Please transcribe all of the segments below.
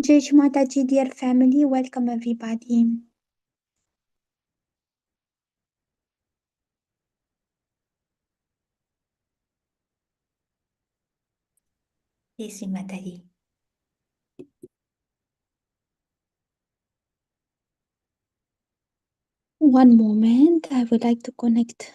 Jai Shri Mataji, dear family, welcome everybody. Jai Shri Mataji. One moment, I would like to connect.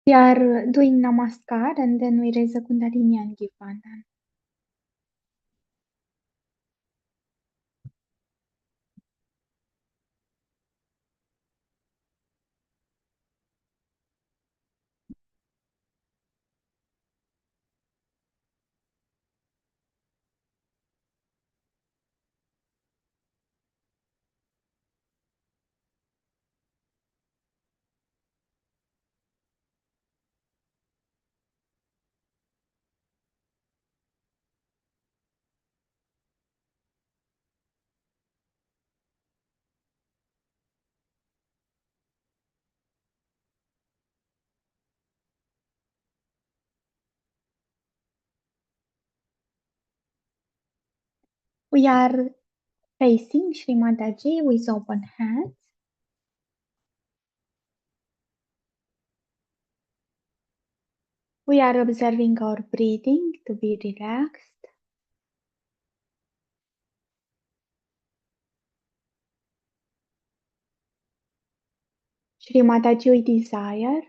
We are doing Namaskar and then we raise a Kundalini and give Bandhan. We are facing Shri Mataji with open hands. We are observing our breathing to be relaxed. Shri Mataji, we desire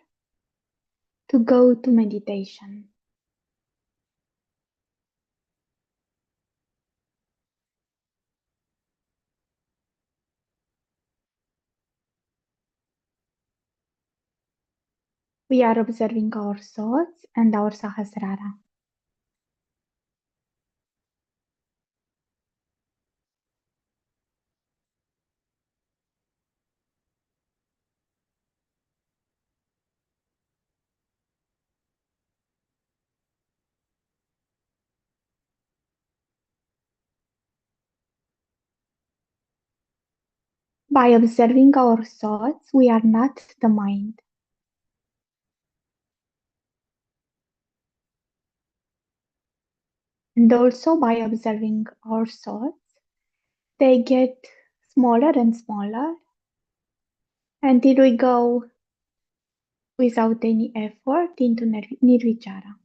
to go to meditation. We are observing our thoughts and our sahasrara. By observing our thoughts, we are not the mind. And also by observing our thoughts, they get smaller and smaller until we go without any effort into nirvichara.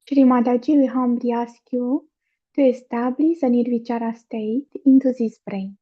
Shri Mataji, we humbly ask you to establish a nirvichara state into this brain.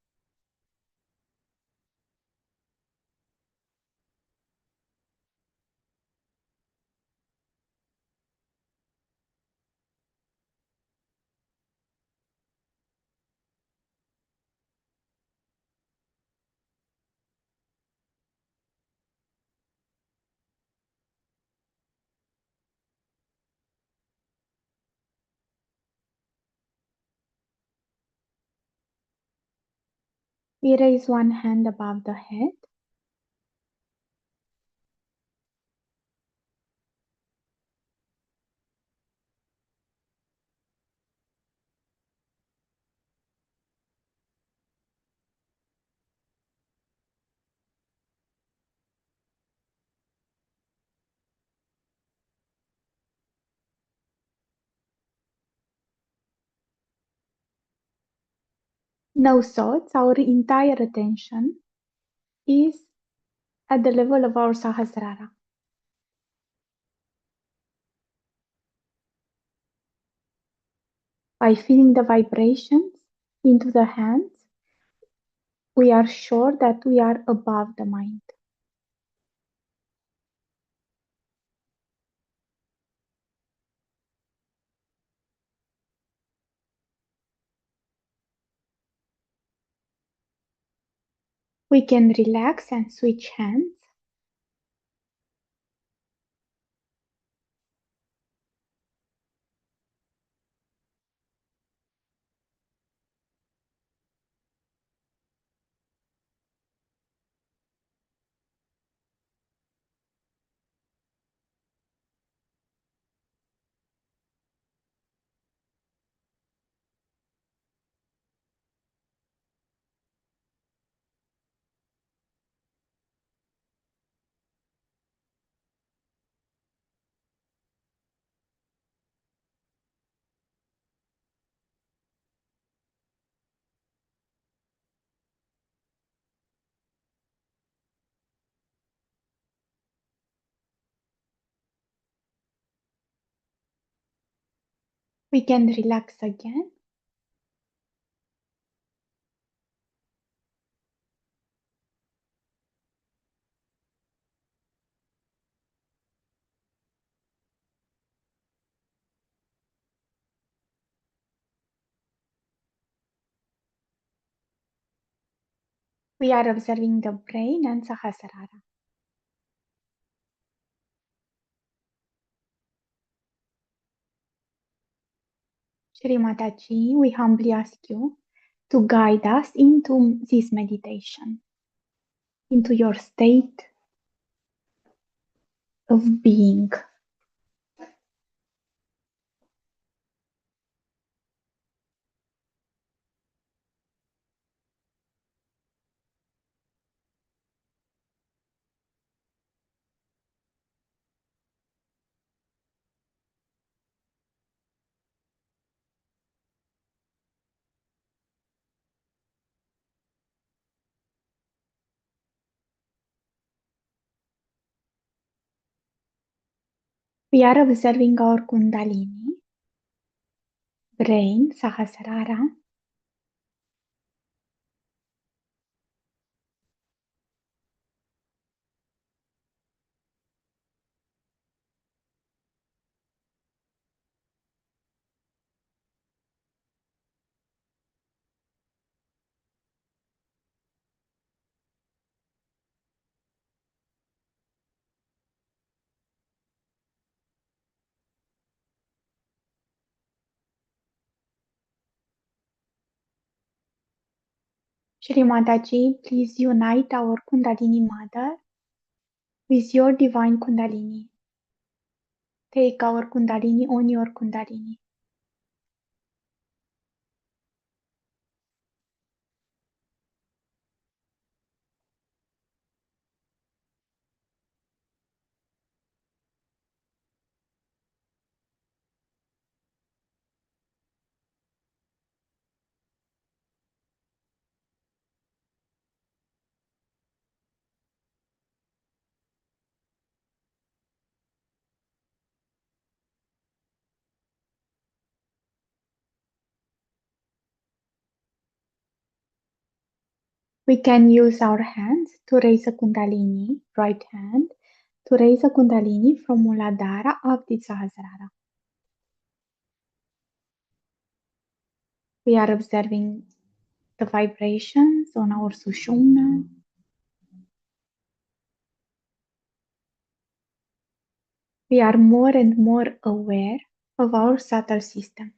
We raise one hand above the head. No thoughts, our entire attention is at the level of our sahasrara. By feeling the vibrations into the hands, we are sure that we are above the mind. We can relax and switch hands. We can relax again. We are observing the brain and Sahasrara. Shri Mataji, we humbly ask you to guide us into this meditation, into your state of being. We are observing our Kundalini, brain, Sahasrara. Shri Mataji, please unite our Kundalini Mother with your divine Kundalini. Take our Kundalini on your Kundalini. We can use our hands to raise a Kundalini, right hand, to raise a Kundalini from Muladhara up the Sahasrara. We are observing the vibrations on our Sushumna. We are more and more aware of our subtle system.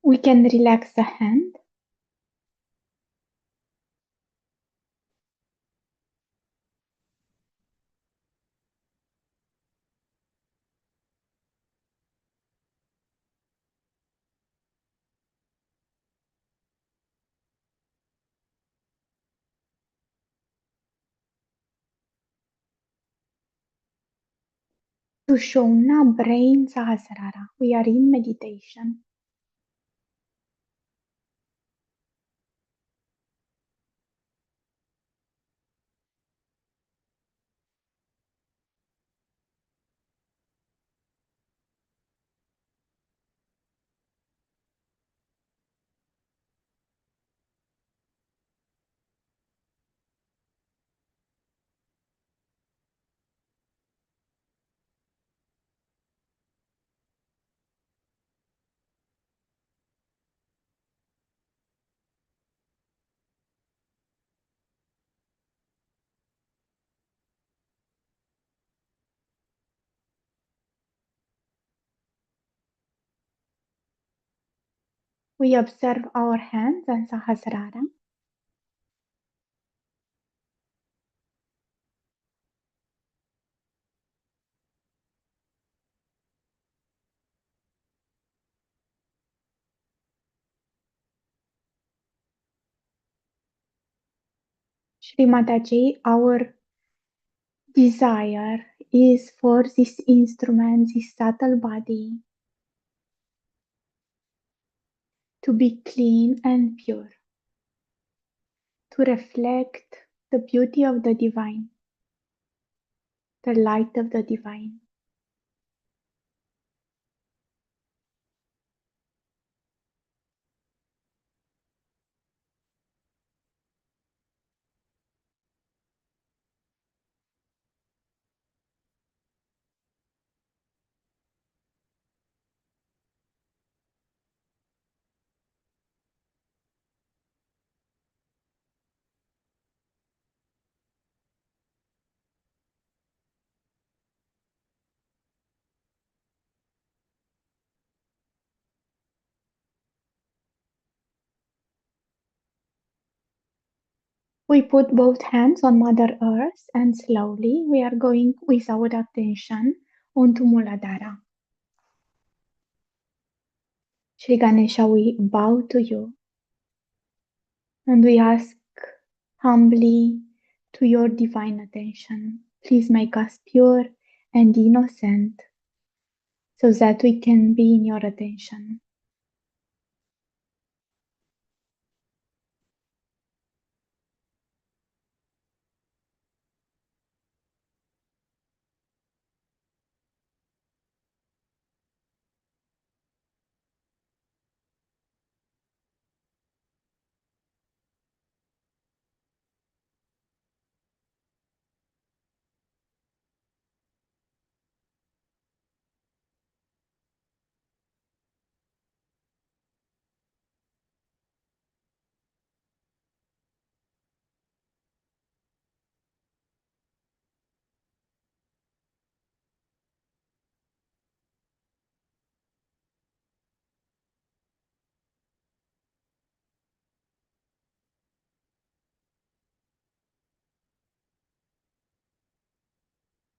We can relax the hand. Sushumna, brain, Sahasrara. We are in meditation. We observe our hands and Sahasrara. Shri Mataji, our desire is for this instrument, this subtle body, to be clean and pure, to reflect the beauty of the divine, the light of the divine. We put both hands on Mother Earth and slowly we are going with our attention onto Muladhara. Shri Ganesha, we bow to you and we ask humbly to your divine attention. Please make us pure and innocent so that we can be in your attention.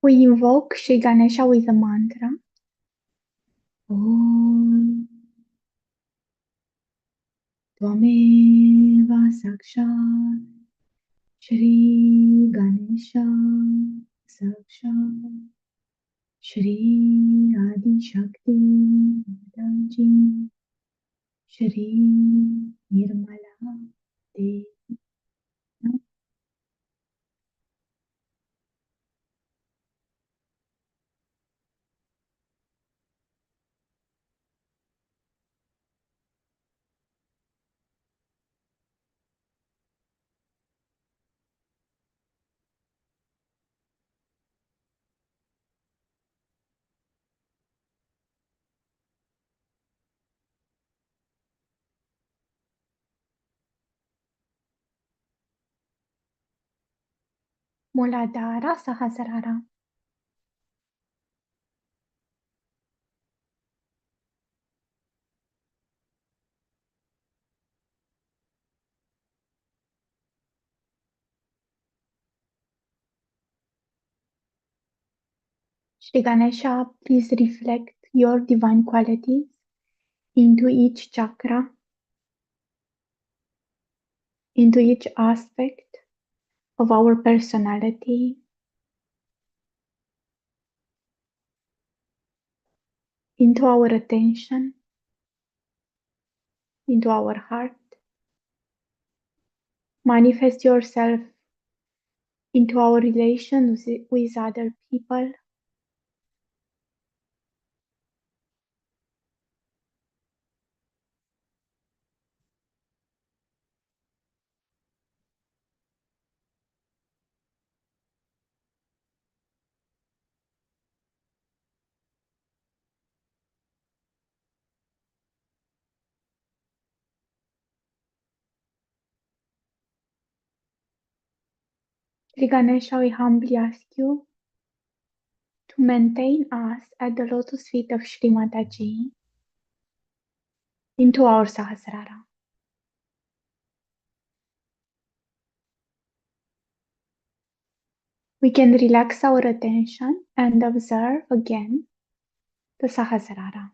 We invoke Shri Ganesha with a mantra. Om Tvameva Sakshat Shri Ganesha Sakshat Shri Adi Shakti Mataji Shri Nirmala Devi. Muladhara Sahasrara. Shri Ganesha, please reflect your divine qualities into each chakra, into each aspect of our personality, into our attention, into our heart. Manifest yourself into our relations with other people. Shri Ganesha, we humbly ask you to maintain us at the lotus feet of Shri Mataji into our Sahasrara. We can relax our attention and observe again the Sahasrara.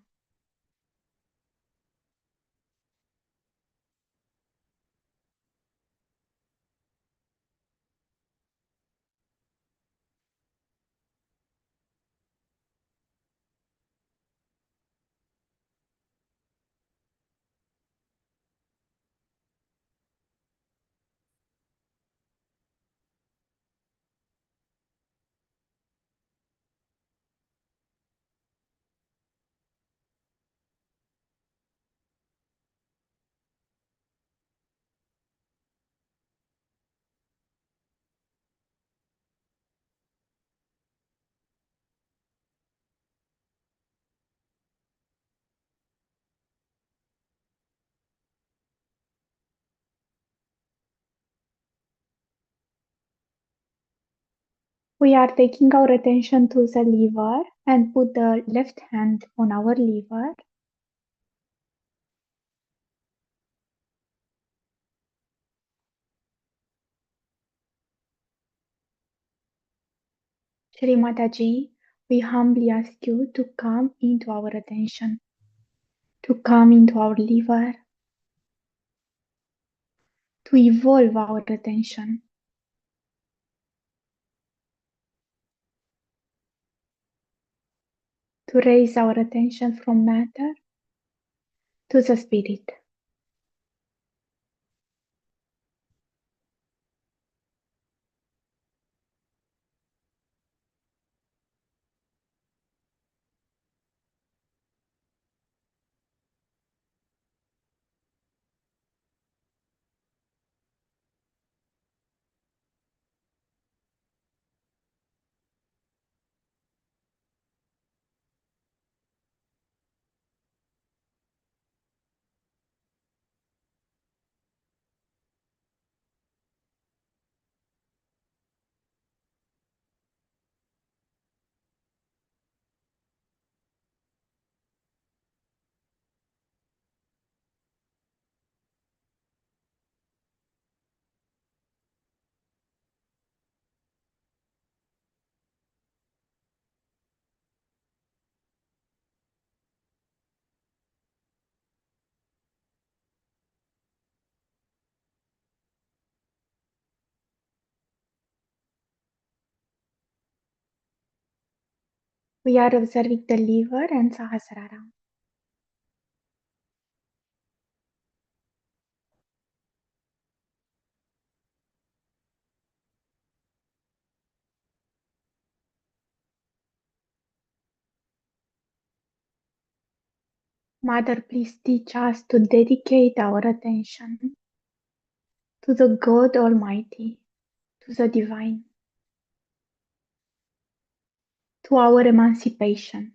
We are taking our attention to the lever and put the left hand on our lever. Shri Mataji, we humbly ask you to come into our attention, to come into our liver, to evolve our attention, to raise our attention from matter to the spirit. We are observing the liver and Sahasrara. Mother, please teach us to dedicate our attention to the God Almighty, to the Divine, to our emancipation.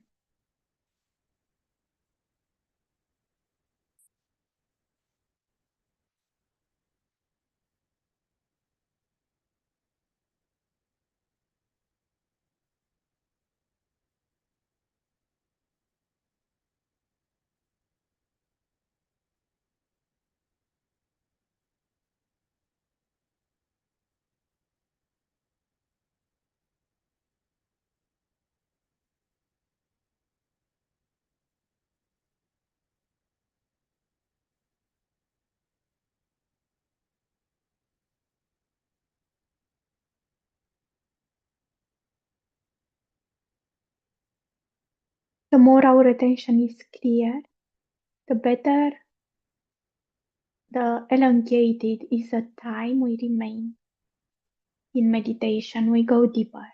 The more our attention is clear, the better, the elongated is the time we remain in meditation. We go deeper.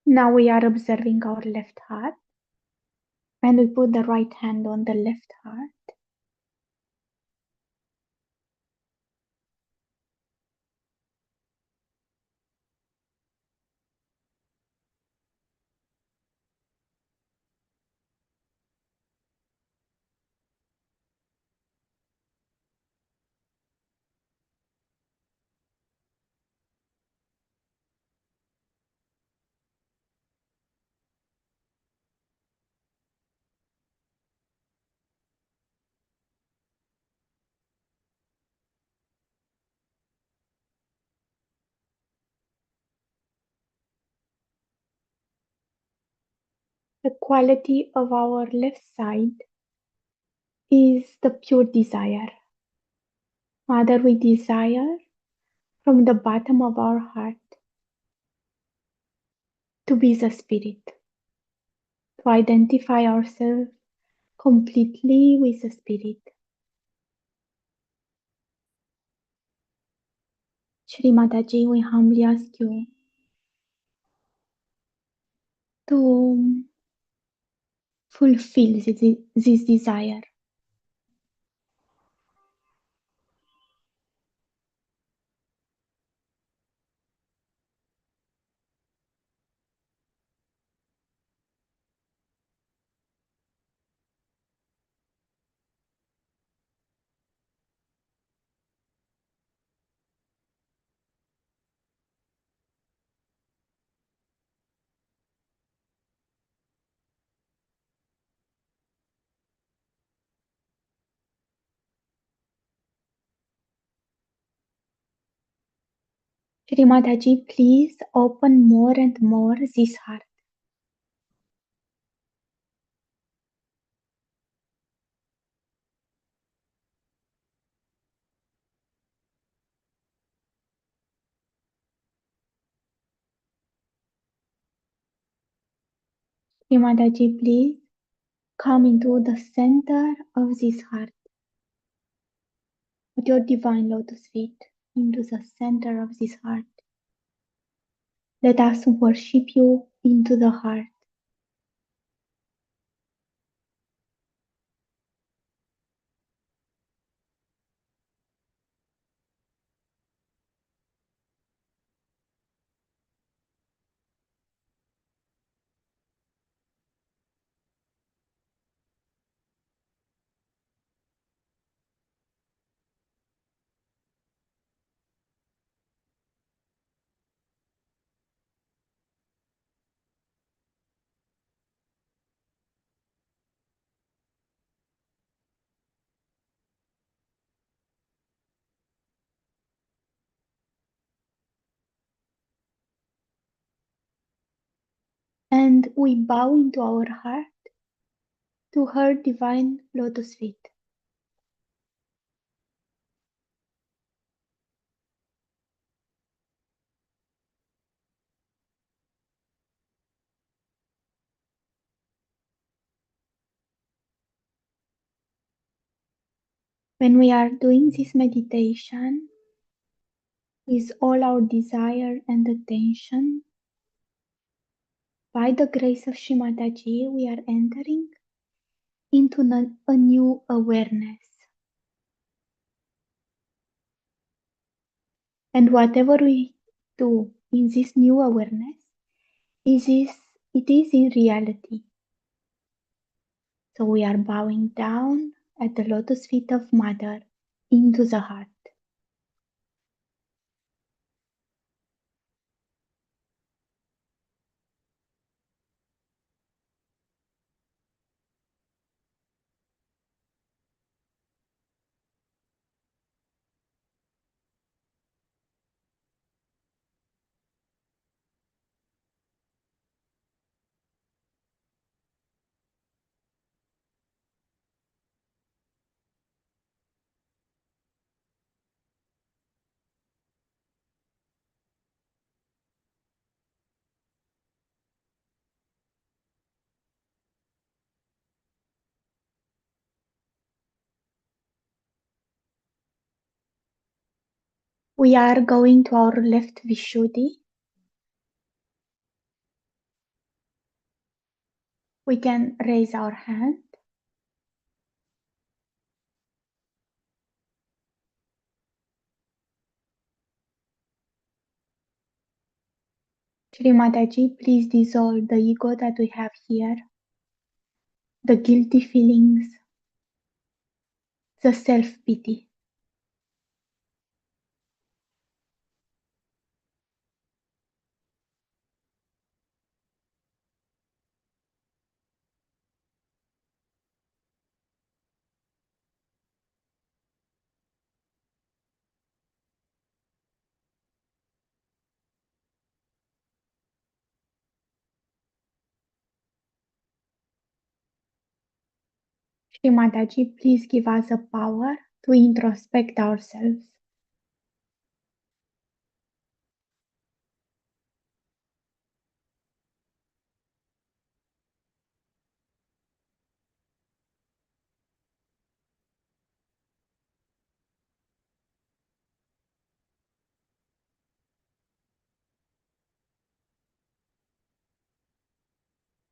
Now we are observing our left heart, and we put the right hand on the left heart. The quality of our left side is the pure desire. Mother, we desire from the bottom of our heart to be the spirit, to identify ourselves completely with the spirit. Shri Mataji, we humbly ask you to fulfill this desire. Shri Mataji, please open more and more this heart. Shri Mataji, please come into the center of this heart. Put your divine lotus feet into the center of this heart. Let us worship you into the heart. And we bow into our heart to her divine lotus feet. When we are doing this meditation with all our desire and attention, by the grace of Shrimataji, we are entering into a new awareness. And whatever we do in this new awareness, it is in reality. So we are bowing down at the lotus feet of Mother into the heart. We are going to our left Vishuddhi. We can raise our hand. Shri Mataji, please dissolve the ego that we have here, the guilty feelings, the self-pity. Shri Mataji, please give us the power to introspect ourselves.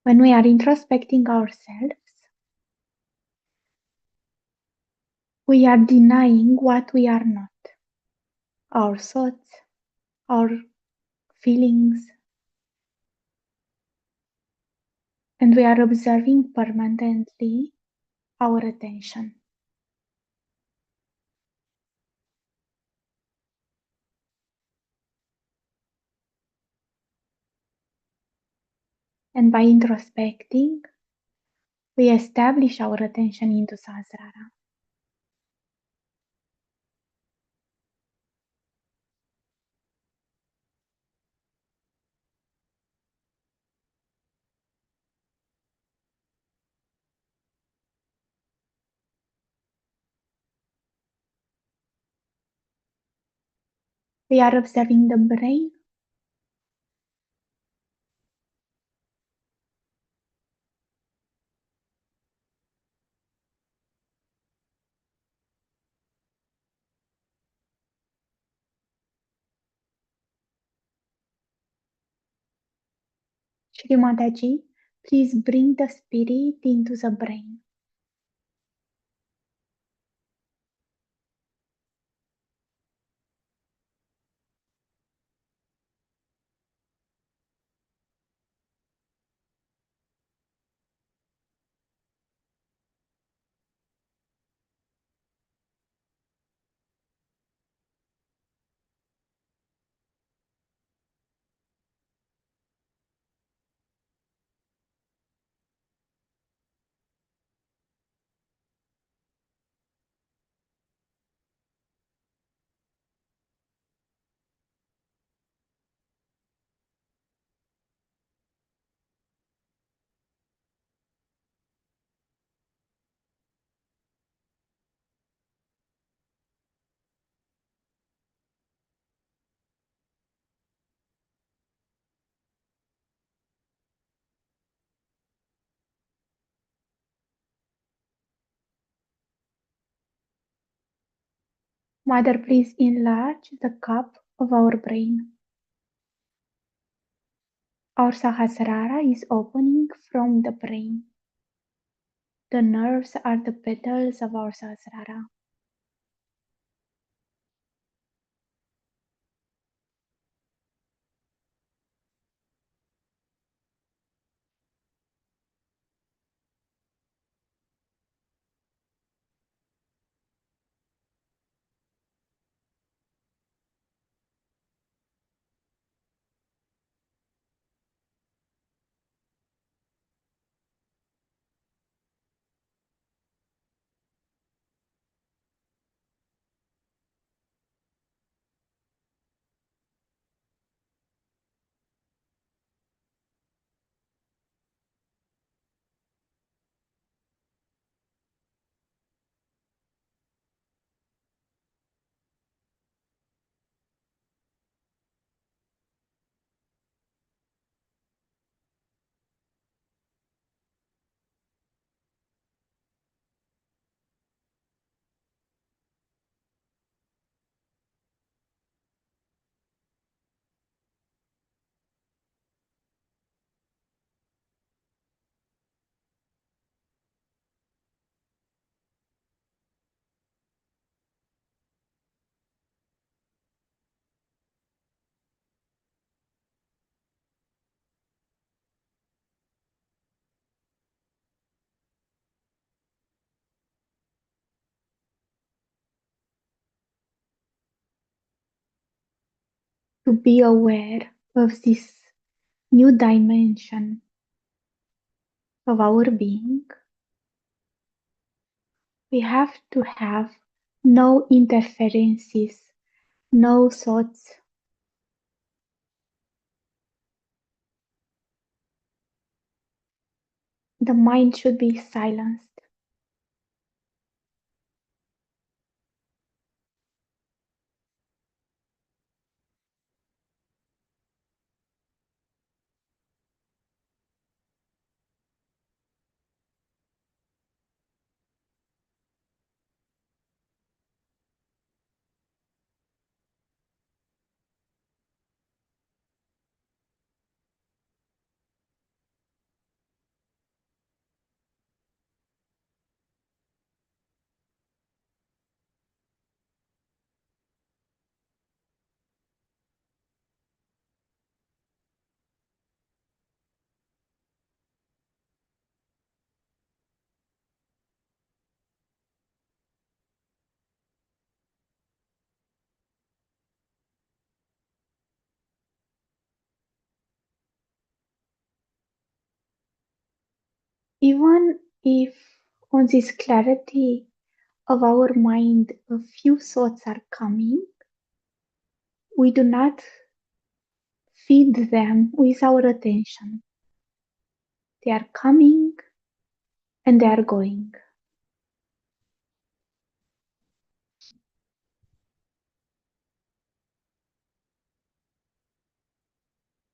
When we are introspecting ourselves, we are denying what we are not, our thoughts, our feelings, and we are observing permanently our attention. And by introspecting, we establish our attention into Sahasrara. We are observing the brain. Shri Mataji, please bring the spirit into the brain. Mother, please enlarge the cup of our brain. Our Sahasrara is opening from the brain. The nerves are the petals of our Sahasrara. To be aware of this new dimension of our being, we have to have no interferences, no thoughts. The mind should be silenced. Even if on this clarity of our mind a few thoughts are coming, we do not feed them with our attention. They are coming and they are going.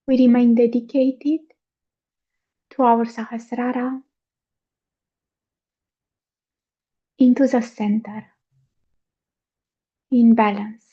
We remain dedicated to our Sahasrara into the center, in balance.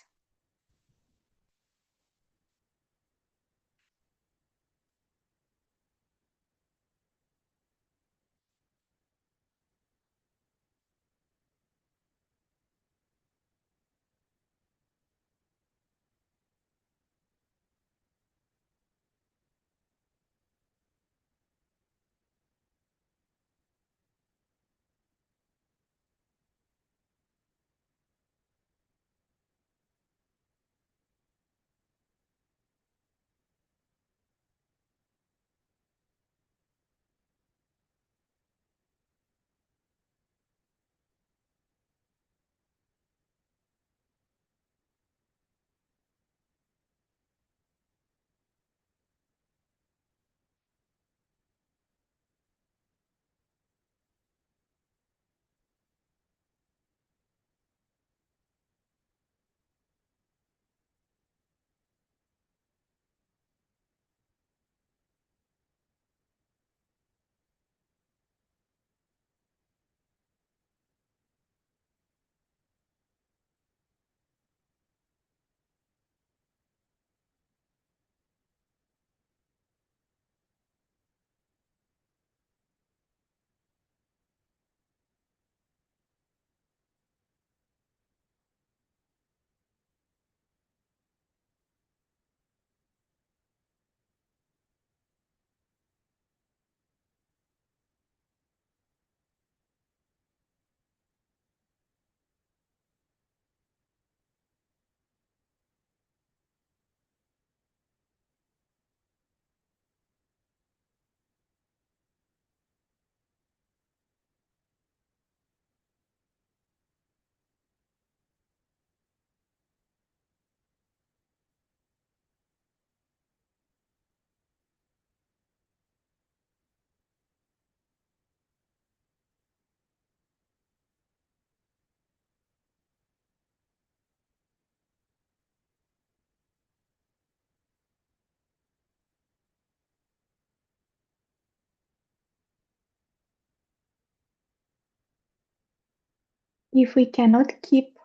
If we cannot keep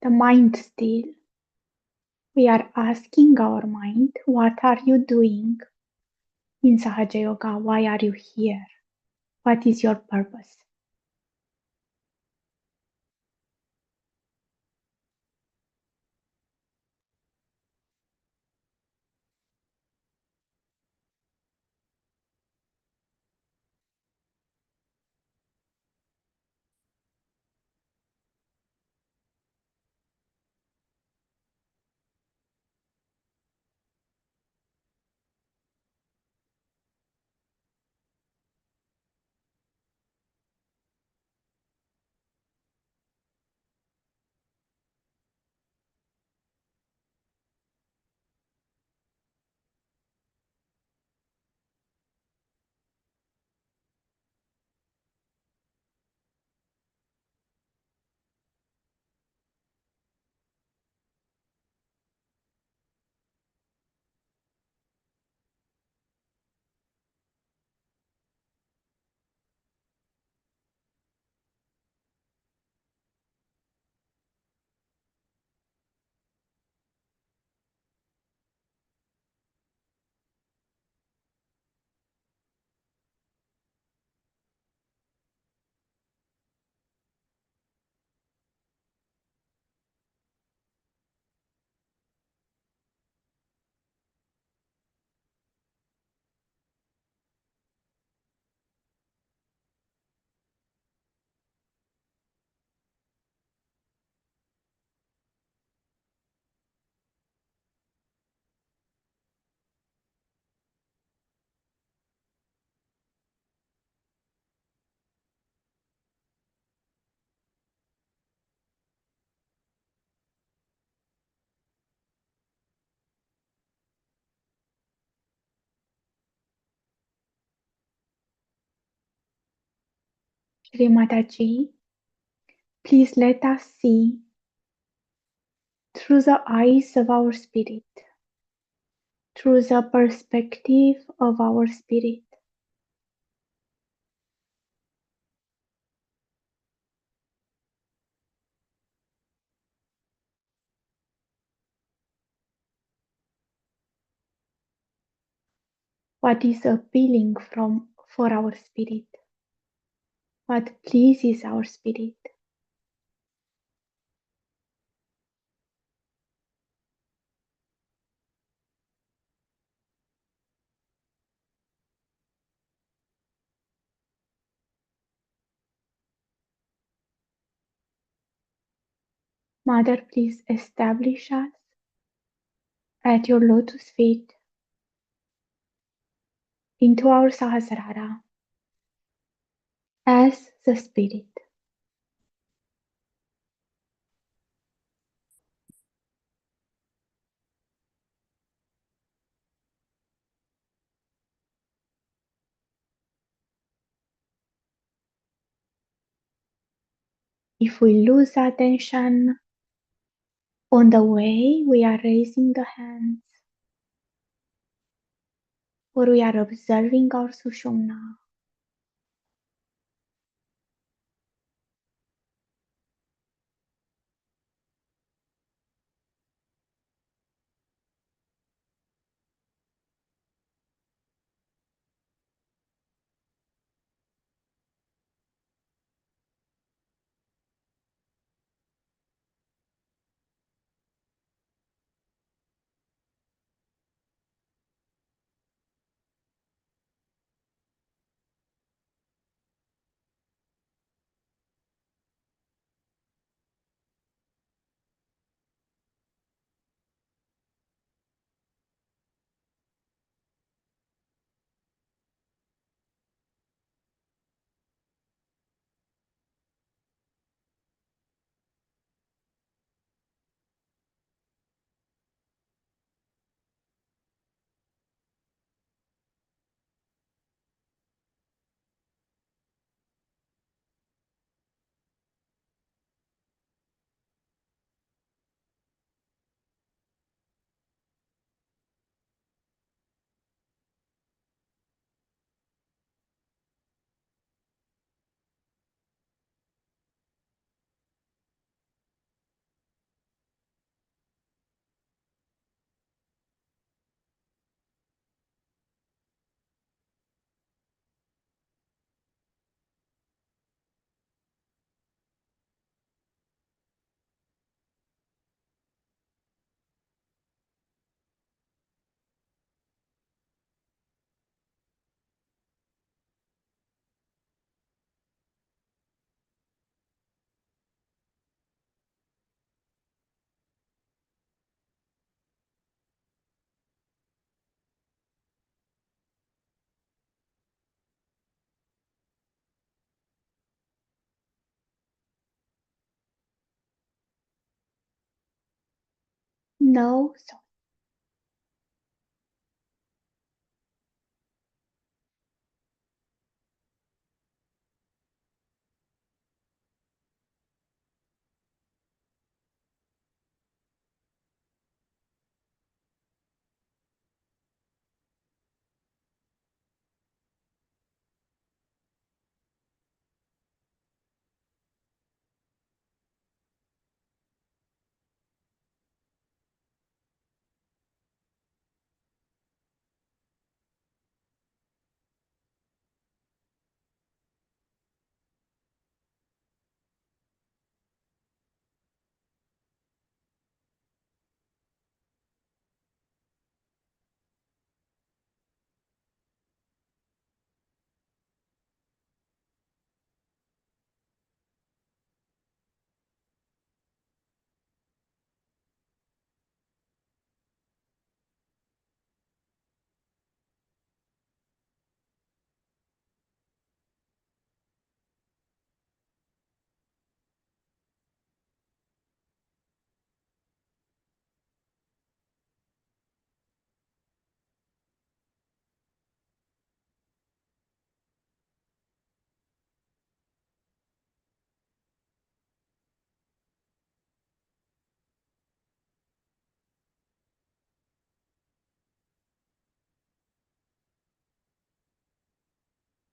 the mind still, we are asking our mind, what are you doing in Sahaja Yoga? Why are you here? What is your purpose? Shri Mataji, please let us see through the eyes of our spirit through the perspective of our spirit. What is appealing for our spirit? What pleases our spirit? Mother, please establish us at your lotus feet into our Sahasrara as the spirit. If we lose attention on the way we are raising the hands or we are observing our Sushumna, no thought.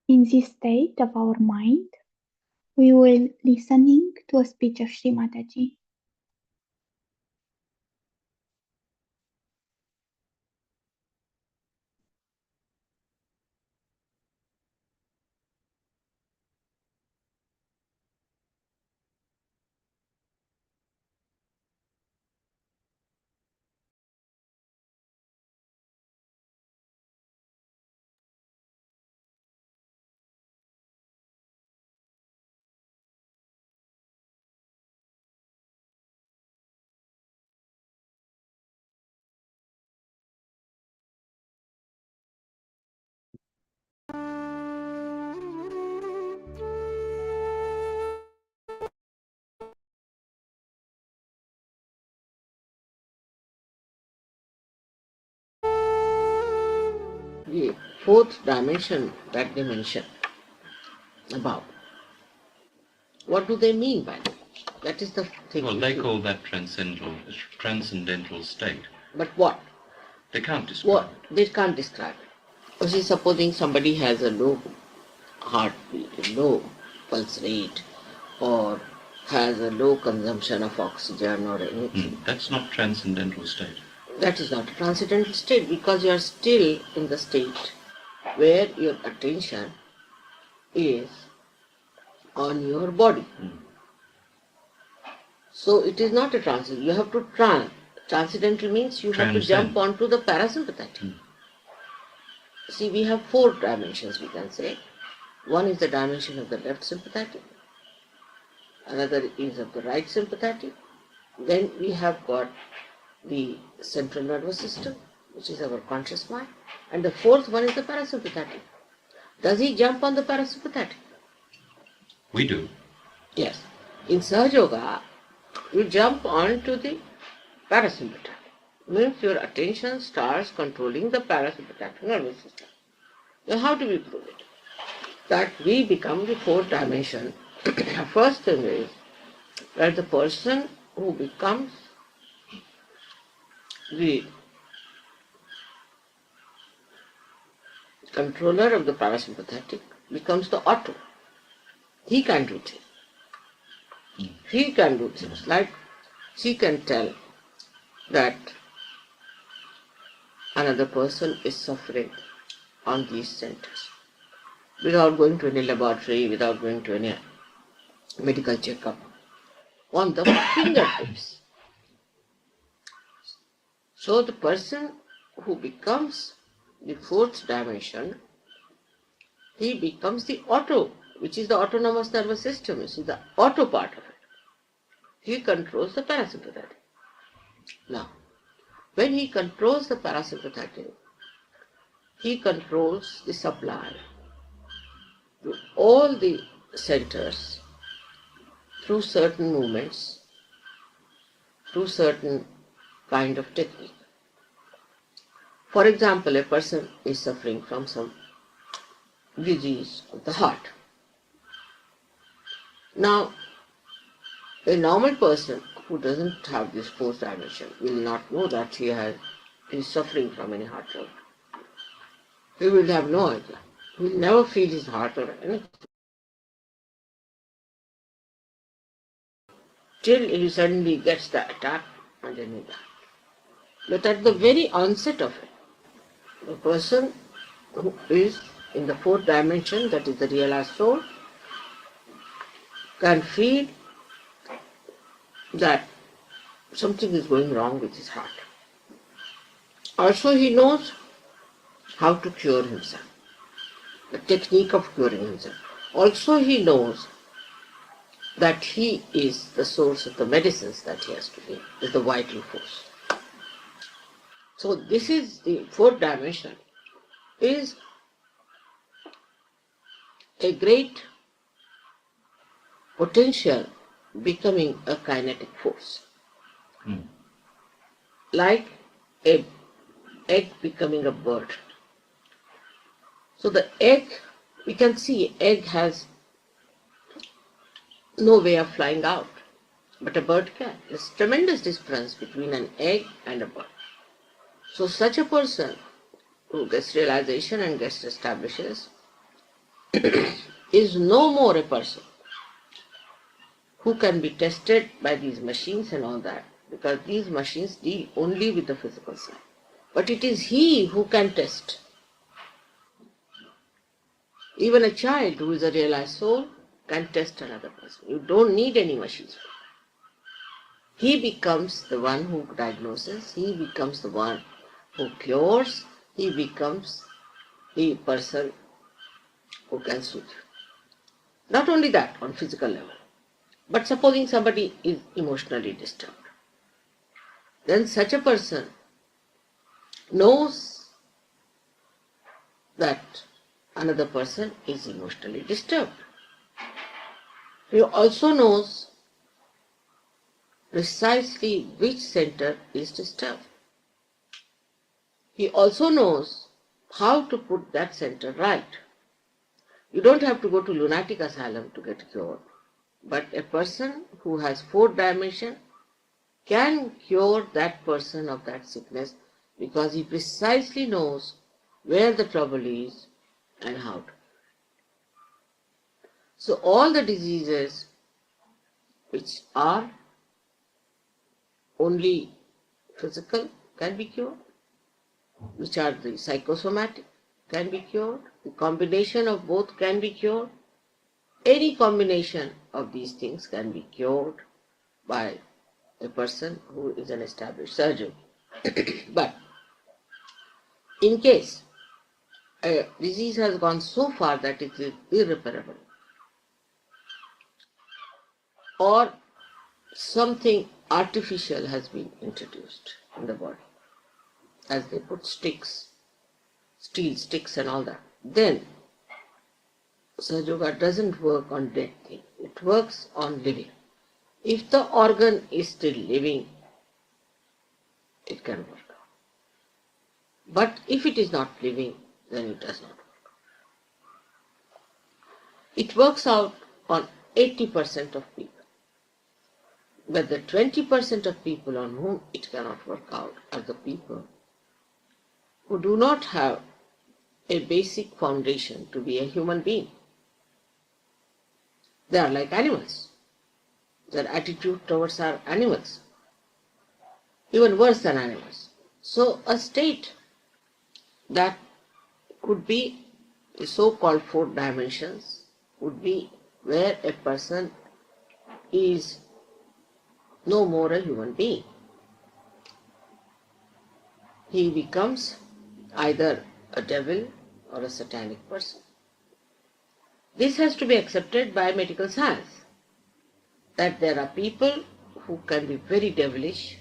In this state of our mind, we will listening to a speech of Sri Mataji. The fourth dimension that they mention about, what do they mean by that? That is the thing. Well, they call that transcendental state. But what? They can't describe it. They can't describe it. See, supposing somebody has a low heartbeat, low pulse rate, or has a low consumption of oxygen or anything. That's not transcendental state. That is not a transcendental state, because you are still in the state where your attention is on your body. So it is not a transcendental. You have to transcendental means you have to jump onto the parasympathetic. See, we have four dimensions, we can say. One is the dimension of the left sympathetic, another is of the right sympathetic, then we have got the central nervous system, which is our conscious mind, and the fourth one is the parasympathetic. Does he jump on the parasympathetic? We do. Yes. In Sahaja Yoga, you jump onto the parasympathetic. Means your attention starts controlling the parasympathetic nervous system. Now how do we prove it? That we become the fourth dimension. The first thing is that the person who becomes the controller of the parasympathetic becomes the auto. He can do things. He can do things. Like she can tell that another person is suffering on these centers without going to any laboratory, without going to any medical checkup, on the fingertips. So the person who becomes the fourth dimension, he becomes the auto, which is the autonomous nervous system, which is the auto part of it. He controls the parasympathetic. Now, when he controls the parasympathetic, he controls the supply to all the centers through certain movements, through certain kind of technique. For example, a person is suffering from some disease of the heart. Now, a normal person who doesn't have this fourth dimension will not know that he is suffering from any heart trouble. He will have no idea. He will never feel his heart or anything. Till he suddenly gets the attack and then he dies. But at the very onset of it, the person who is in the fourth dimension, that is the realized soul, can feel that something is going wrong with his heart. Also he knows how to cure himself, the technique of curing himself. Also he knows that he is the source of the medicines that he has to give, is the vital force. So this is the fourth dimension, is a great potential becoming a kinetic force. Like an egg becoming a bird. So the egg, we can see egg has no way of flying out, but a bird can. There's tremendous difference between an egg and a bird. So such a person who gets realization and gets establishes is no more a person who can be tested by these machines and all that, because these machines deal only with the physical side. But it is he who can test. Even a child who is a realized soul can test another person. You don't need any machines. He becomes the one who diagnoses, he becomes the one who cures, he becomes the person who can soothe. Not only that, on physical level, but supposing somebody is emotionally disturbed, then such a person knows that another person is emotionally disturbed. He also knows precisely which center is disturbed. He also knows how to put that center right. You don't have to go to lunatic asylum to get cured, but a person who has fourth dimension can cure that person of that sickness because he precisely knows where the trouble is and how to. So all the diseases which are only physical can be cured, which are the psychosomatic can be cured, the combination of both can be cured. Any combination of these things can be cured by a person who is an established surgeon. But in case a disease has gone so far that it is irreparable, or something artificial has been introduced in the body, as they put sticks, steel sticks and all that, then Sahaja Yoga doesn't work on dead thing, it works on living. If the organ is still living, it can work out. But if it is not living, then it does not work. It works out on 80% of people. But the 20% of people on whom it cannot work out are the people who do not have a basic foundation to be a human being. They are like animals. Their attitude towards our animals, even worse than animals. So a state that could be the so-called fourth dimensions would be where a person is no more a human being. He becomes either a devil or a satanic person. This has to be accepted by medical science, that there are people who can be very devilish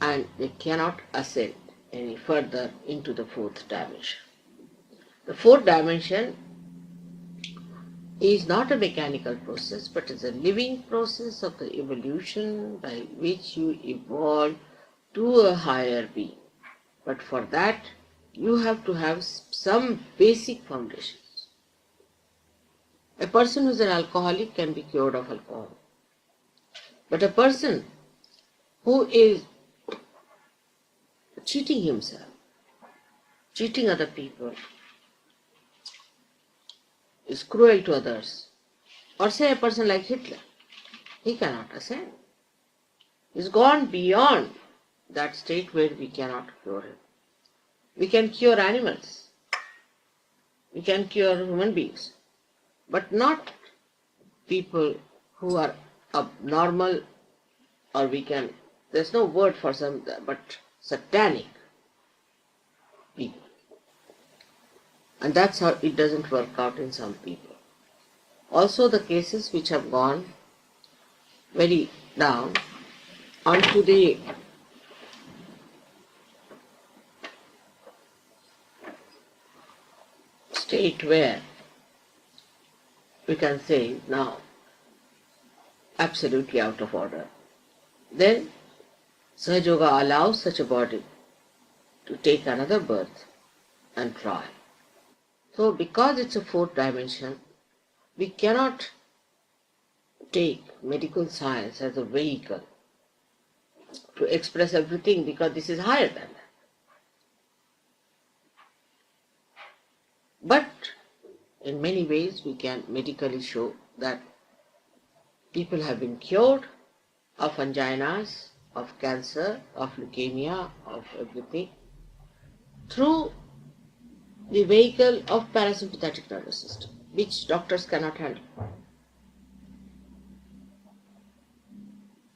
and they cannot ascend any further into the fourth dimension. The fourth dimension is not a mechanical process, but is a living process of the evolution by which you evolve to a higher being. But for that, you have to have some basic foundations. A person who is an alcoholic can be cured of alcohol. But a person who is cheating himself, cheating other people, is cruel to others, or say a person like Hitler, he cannot ascend. He's gone beyond that state where we cannot cure him. We can cure animals, we can cure human beings, but not people who are abnormal, or there's no word for some, but satanic people. And that's how it doesn't work out in some people. Also the cases which have gone very down onto the state where we can say now absolutely out of order, then Sahaja Yoga allows such a body to take another birth and try. So because it's a fourth dimension, we cannot take medical science as a vehicle to express everything, because this is higher than that. But In many ways, we can medically show that people have been cured of anginas, of cancer, of leukemia, of everything through the vehicle of parasympathetic nervous system, which doctors cannot handle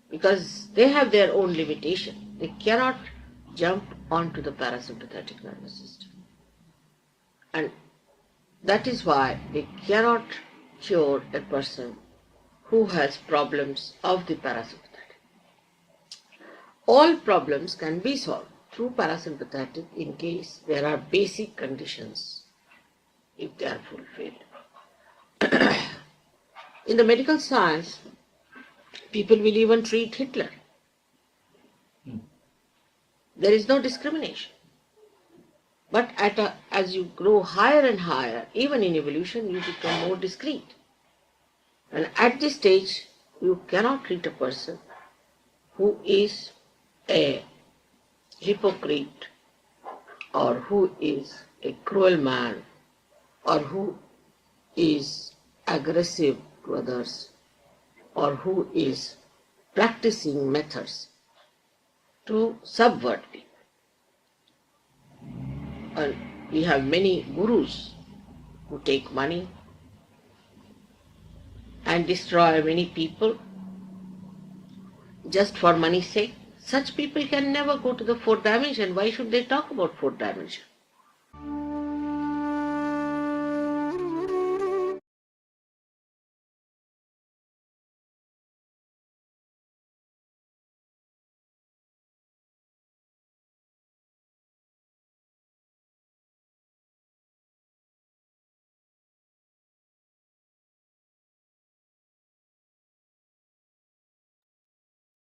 because they have their own limitation. They cannot jump onto the parasympathetic nervous system. And that is why they cannot cure a person who has problems of the parasympathetic. All problems can be solved through parasympathetic in case there are basic conditions if they are fulfilled. In the medical science, people will even treat Hitler. There is no discrimination. But as you grow higher and higher, even in evolution, you become more discreet. And at this stage, you cannot treat a person who is a hypocrite or who is a cruel man or who is aggressive to others or who is practicing methods to subvert people. And we have many gurus who take money and destroy many people just for money's sake. Such people can never go to the fourth dimension. Why should they talk about fourth dimension?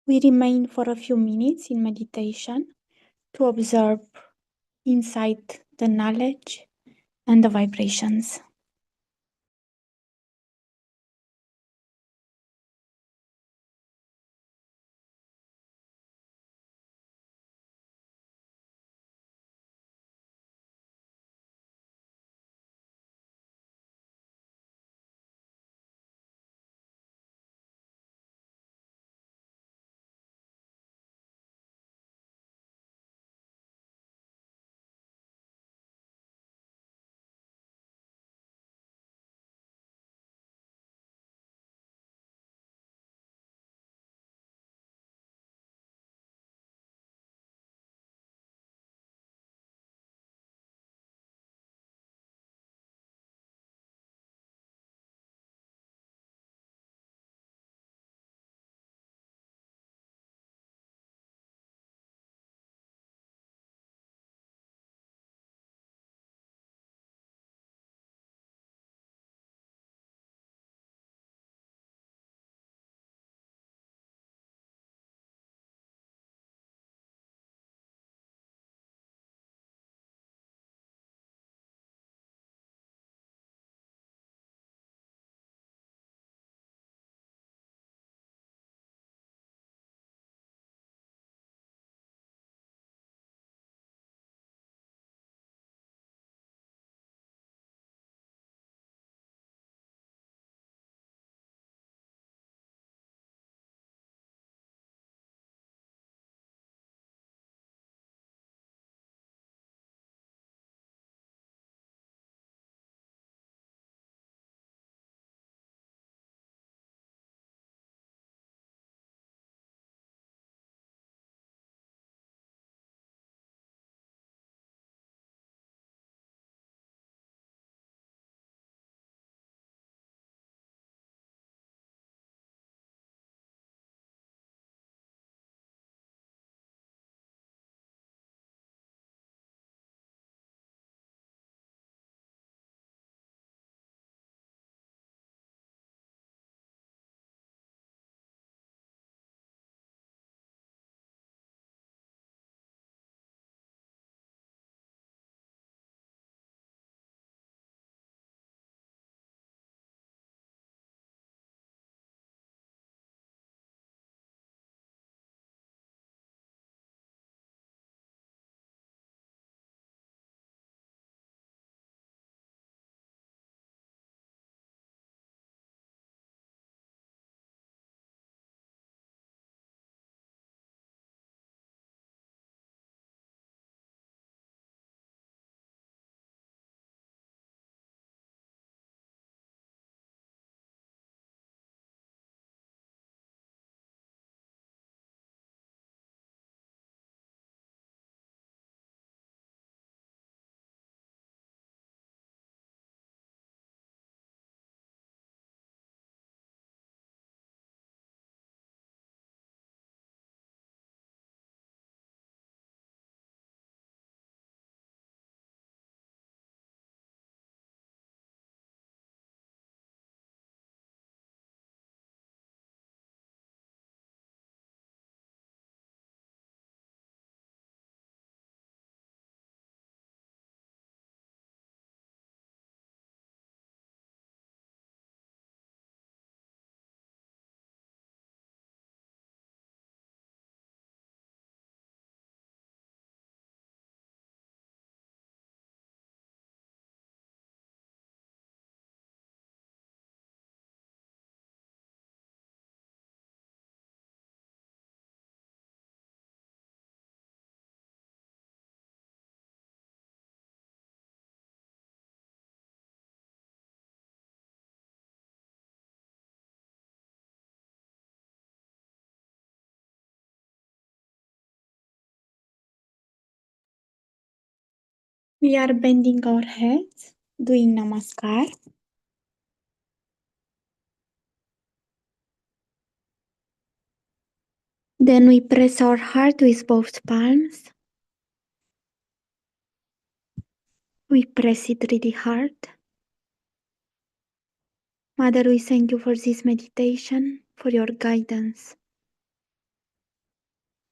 We remain for a few minutes in meditation to observe inside the knowledge and the vibrations. We are bending our heads, doing namaskar. Then we press our heart with both palms. We press it really hard. Mother, we thank you for this meditation, for your guidance.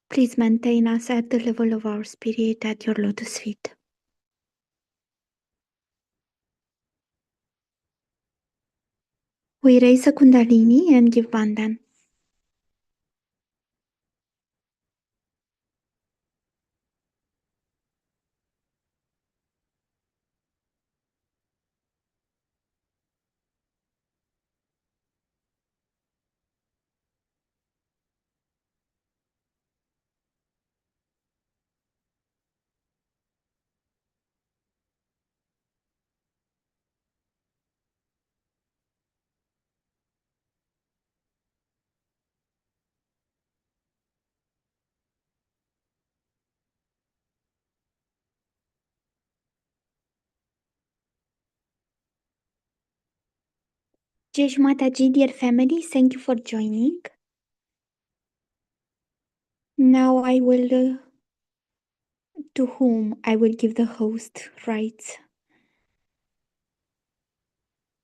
Please maintain us at the level of our spirit at your lotus feet. We raise a kundalini and give bandhan. Jai Shri Mataji, dear family, thank you for joining. Now I will, to whom I will give the host rights.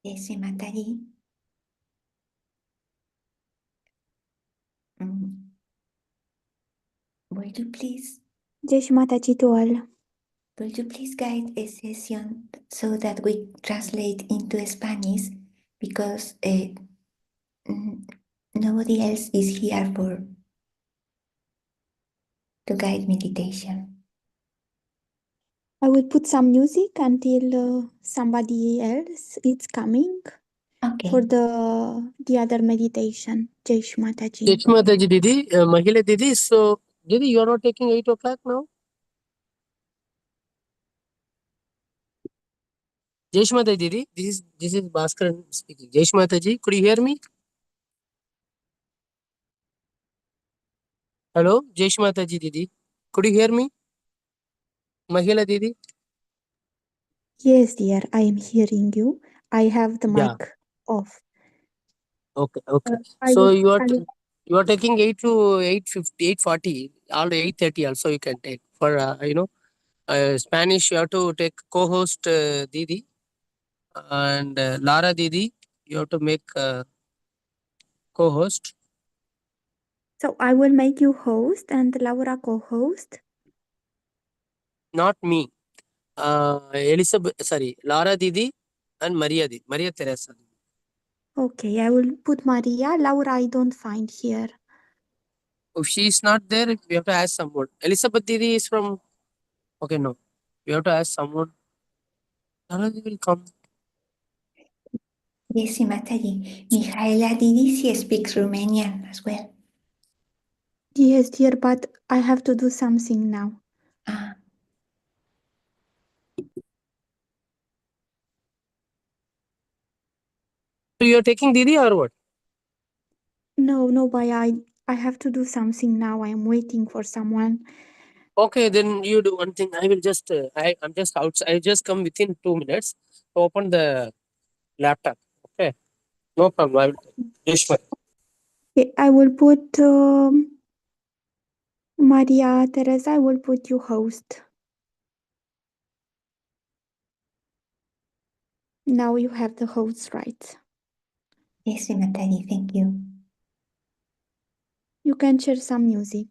Jai Shri Mataji. Would you please Jai Shri Mataji to all. guide a session so that we translate into Spanish because nobody else is here to guide meditation. I will put some music until somebody else is coming Okay. for the other meditation. Jai Shri Mataji. Jai Shri Mataji Didi, Mahila Didi. So, Didi, you are not taking 8 o'clock now? Jai Shri Mataji Didi, this is Bhaskar speaking. Jai Shri Mataji, could you hear me? Hello, Jai Shri Mataji Didi, could you hear me? Mahila Didi? Yes, dear, I am hearing you. I have the Yeah. mic off. Okay, okay. I So will, you are taking 8 to 8:50, 8:40, all 8:30 also you can take. For Spanish, you have to take co-host Didi and Lara Didi. You have to make co-host. so I will make you host and Laura co-host. Not me. Elizabeth, sorry, Lara Didi and Maria Didi, Maria Teresa. Okay, I will put Maria. Laura, I don't find here. If she is not there, we have to ask someone. Elizabeth Didi is from. Okay, no, we have to ask someone. Lara Didi will come. Jai Shri Mataji. Mihaela Didi, she speaks Romanian as well. Yes, dear, but I have to do something now. Ah, So you are taking Didi or what? No, but I have to do something now. I am waiting for someone. Okay, then you do one thing. I will just. I'm just outside. I just come within 2 minutes. Open the laptop. Okay, no problem. I will. Yes, ma'am. Okay, I will put Maria Teresa. I will put you host. Now you have the host rights. Jai Shri Mataji, thank you. You can share some music.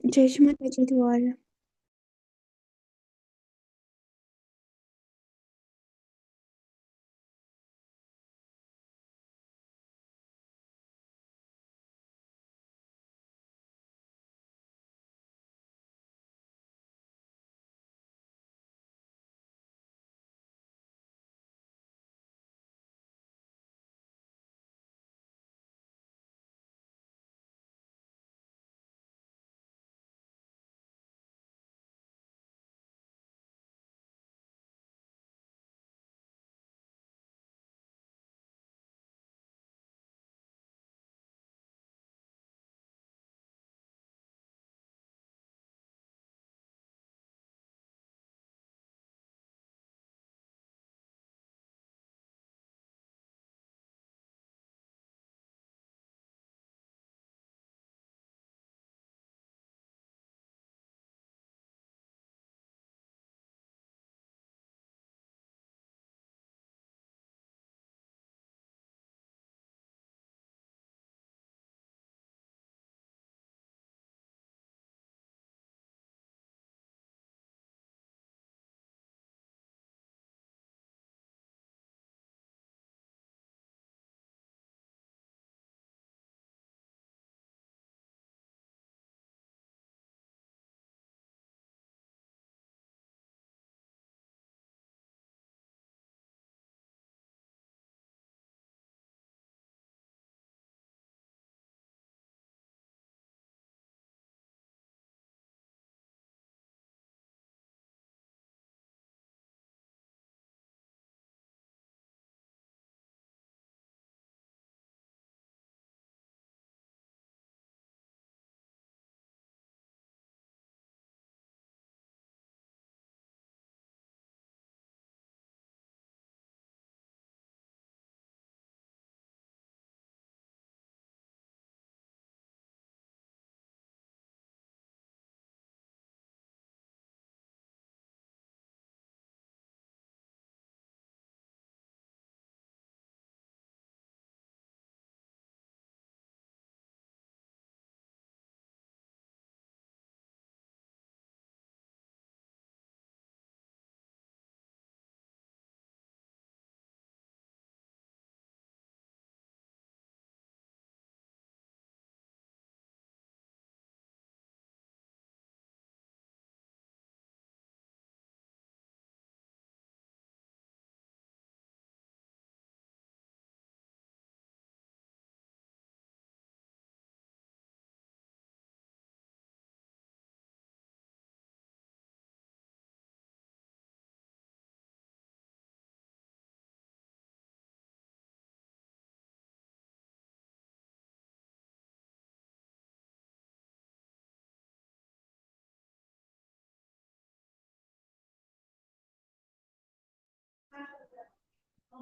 Jai Shri Mataji to all.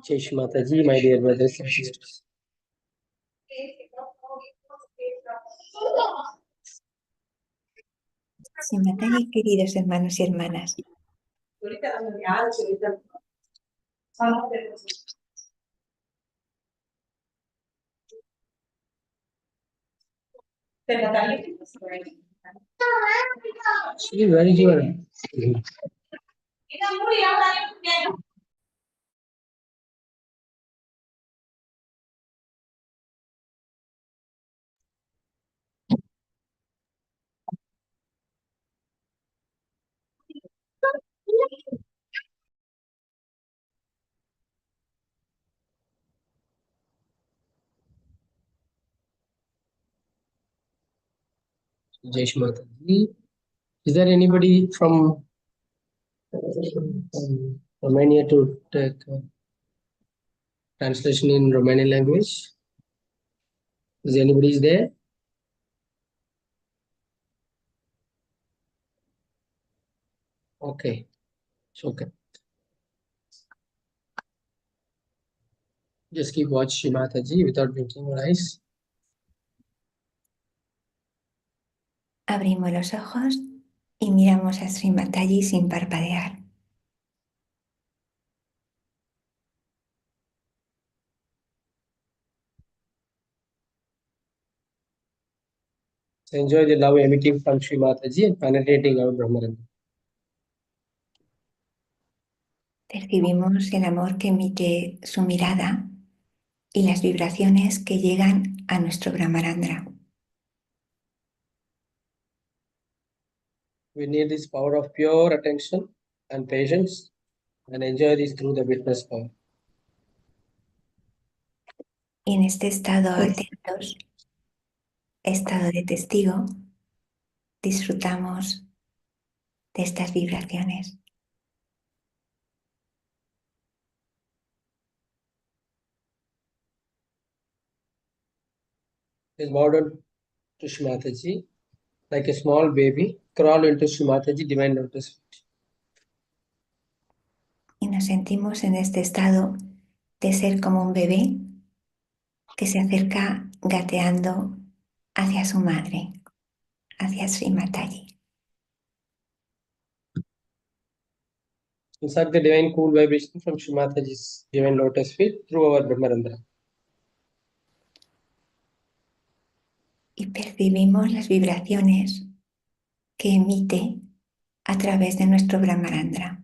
Jai Shri Mataji, my dear brothers and sisters. Shri Mataji, queridos hermanos y hermanas. Shri, where is your? Jai Shri Mataji. Is there anybody from Romania to take translation in Romanian language? Is anybody there? Okay, it's okay. Just keep watch Shri Mataji without blinking your eyes. Abrimos los ojos y miramos a Shri Mataji sin parpadear. So enjoy the love emitting from Shri Mataji and penetrating our Brahmaranda. Percibimos el amor que emite su mirada y las vibraciones que llegan a nuestro Brahmarandra. We need this power of pure attention and patience and enjoy this through the witness power. Y en este estado atentos, estado de testigo, disfrutamos de estas vibraciones. Please bow down to Shri Mataji like a small baby, crawl into Shri Mataji divine lotus feet. Y nos sentimos en este estado de ser como un bebé que se acerca gateando hacia su madre, hacia Shri Mataji. Insert the divine cool vibration from Shri Mataji's divine lotus feet through our Brahmarandra. Y percibimos las vibraciones que emite a través de nuestro Brahmarandra.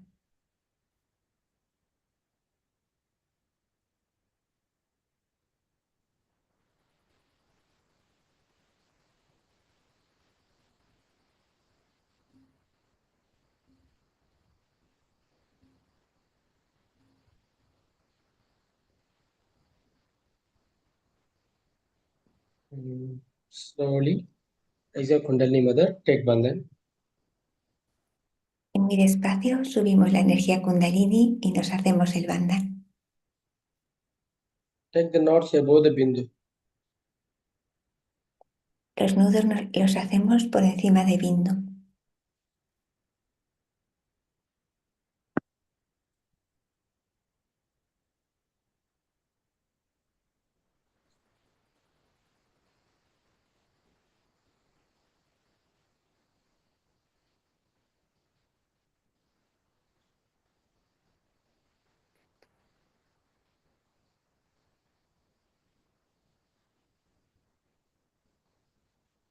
Slowly, raise your Kundalini mother, take Bandhan. Y muy despacio subimos la energía Kundalini y nos hacemos el bandhan. Take the knots above the Bindu. Los nudos los hacemos por encima de Bindu.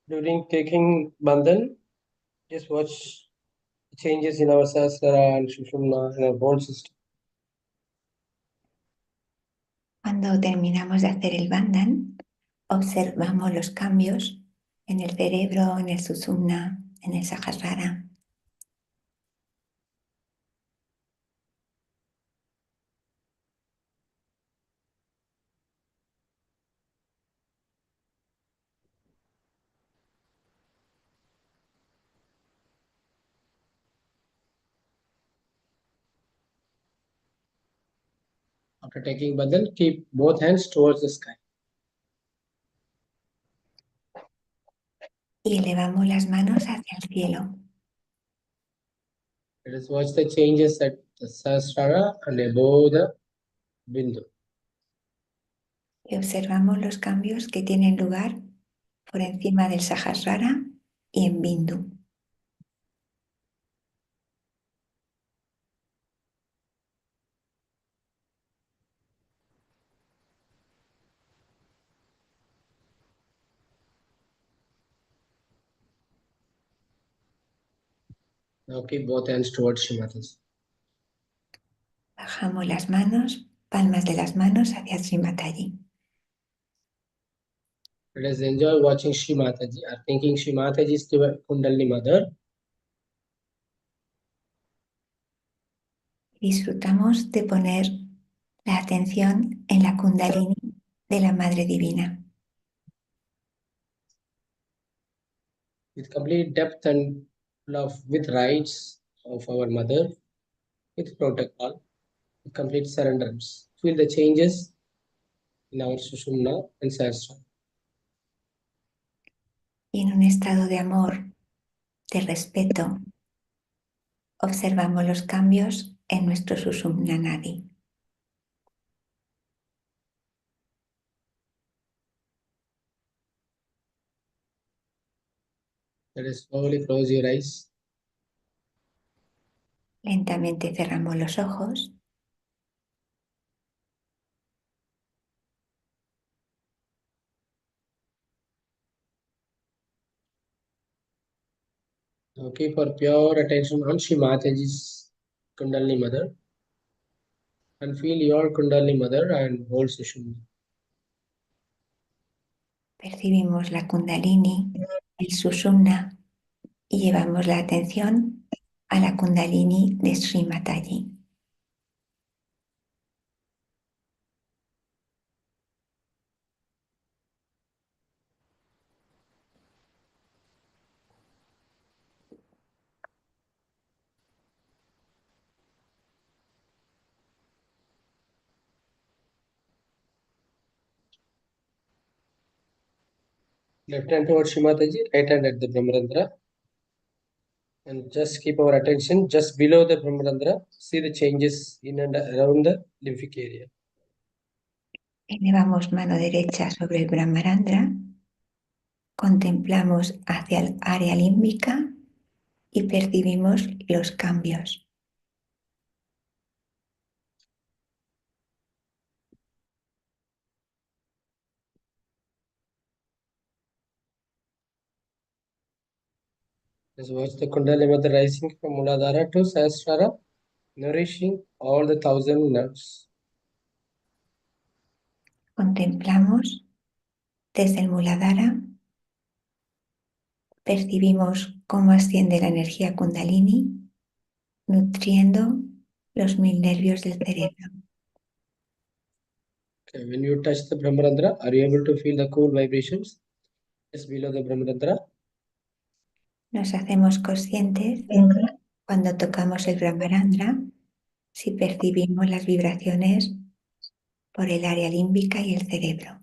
During taking Bandhan, just watch changes in our Sahasrara and Sushumna in our bone system. Cuando terminamos de hacer el bandhan, observamos los cambios en el cerebro, en el sushumna, en el sahasrara. After taking Bandhan, keep both hands towards the sky. Y elevamos las manos hacia el cielo. Let us watch the changes at the Sahasrara and above the Bindu. Y observamos los cambios que tienen lugar por encima del Sahasrara y en Bindu. Now keep both hands towards Shrimataji. Bajamos las manos, palmas de las manos hacia Sri Mataji. Let us enjoy watching Shrimataji or thinking Shrimataji is the Kundalini mother. Disfrutamos de poner la atención en la Kundalini de la Madre Divina. With complete depth and love, with rights of our mother, with protocol, with complete surrenderance. Feel the changes in our Sushumna and Sahasrara. Y en un estado de amor, de respeto, observamos los cambios en nuestro Sushumna Nadi. Let us slowly close your eyes. Lentamente cerramos los ojos. Now keep our pure attention on Shri Mataji's Kundalini mother and feel your Kundalini mother and whole Sushumna. Percibimos la Kundalini, el Sushumna y llevamos la atención a la Kundalini de Sri Mataji. Left hand towards Shri Mataji, right hand at the Brahmarandra. And just keep our attention just below the Brahmarandra. See the changes in and around the lymphic area. Elevamos mano derecha sobre el Brahmarandra, contemplamos hacia el área límbica y percibimos los cambios. Just watch the Kundalini mother rising from Muladhara to Sahasrara, nourishing all the 1,000 nerves. Contemplamos desde el Muladhara, percibimos cómo asciende la energía Kundalini, nutriendo los 1000 nervios del cerebro. Okay, when you touch the Brahmarandra, are you able to feel the cool vibrations just below the Brahmarandra? Nos hacemos conscientes cuando tocamos el Brahmarandra si percibimos las vibraciones por el área límbica y el cerebro.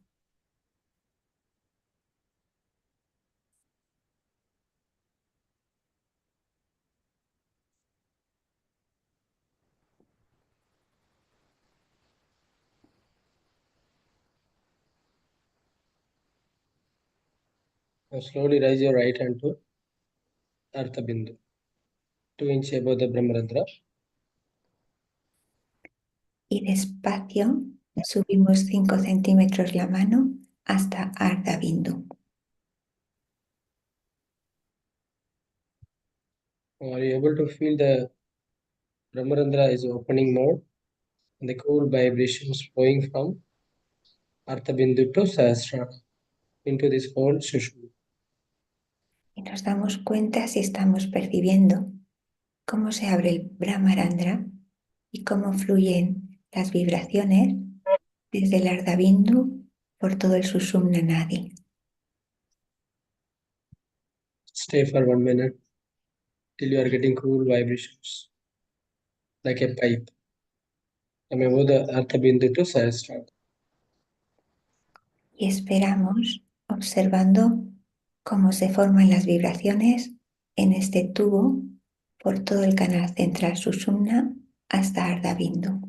Now slowly raise your right hand to Artha Bindu, 2 inches above the Brahmarandra. Y despacio subimos 5 centímetros la mano hasta Ardha Bindu. Are you able to feel the Brahmarandra is opening more and the cool vibrations flowing from Artha Bindu to Sahasrara into this whole Sushumna? Y nos damos cuenta si estamos percibiendo cómo se abre el Brahmarandra y cómo fluyen las vibraciones desde el Ardha Bindu por todo el Sushumna Nadi. Stay for 1 minute till you are getting cool vibrations like a pipe from above the Artha Bindu to Sahasrara. Y esperamos observando cómo se forman las vibraciones en este tubo por todo el canal central Sushumna hasta Ardha Bindu.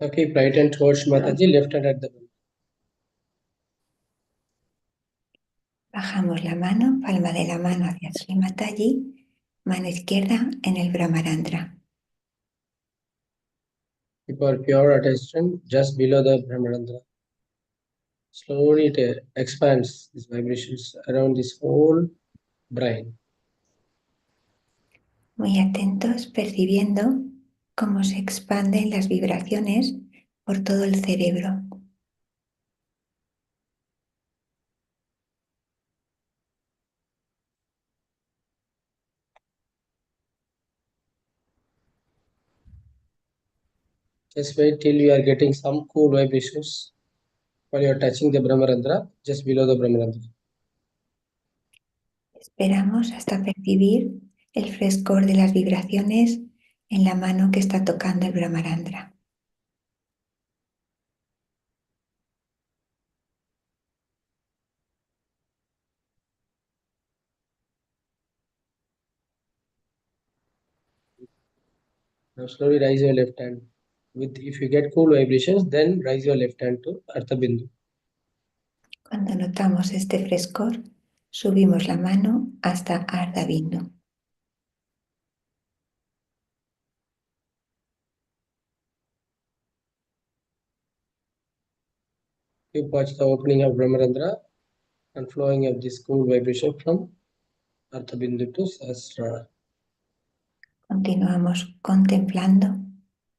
Now keep right hand towards Mataji, left hand at the bottom. Bajamos la mano, palma de la mano hacia Sri Mataji, mano izquierda en el Brahmarandra. Keep our pure attention just below the Brahmarandra. Slowly it expands these vibrations around this whole brain. Muy atentos, percibiendo cómo se expanden las vibraciones por todo el cerebro. Just wait till you are getting some cool vibrations while you are touching the Brahmarandra, just below the Brahmarandra. Esperamos hasta percibir el frescor de las vibraciones en la mano que está tocando el Brahmarandra. Now slowly raise your left hand. If you get cool vibrations, then raise your left hand to Artha Bindu. Cuando notamos este frescor, subimos la mano hasta Ardha Bindu. You watch the opening of Brahmarandra and flowing of this cool vibration from Artha Bindu to Sahasrara. Continuamos contemplando,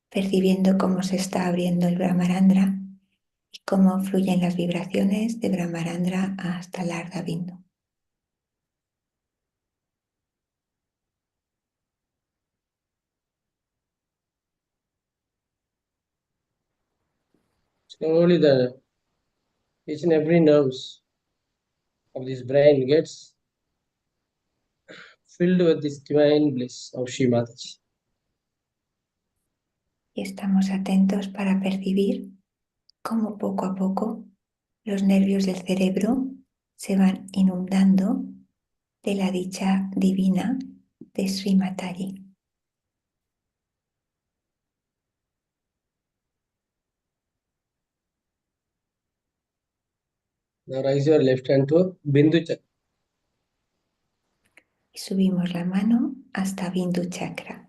percibiendo cómo se está abriendo el Brahmarandra y cómo fluyen las vibraciones de Brahmarandra hasta el Ardha Bindu. Slowly each and every nerves of this brain gets filled with this divine bliss of Shri Mataji. Y estamos atentos para percibir cómo poco a poco los nervios del cerebro se van inundando de la dicha divina de Sri Mataji. Now raise your left hand to Bindu Chakra. Y subimos la mano hasta Bindu Chakra.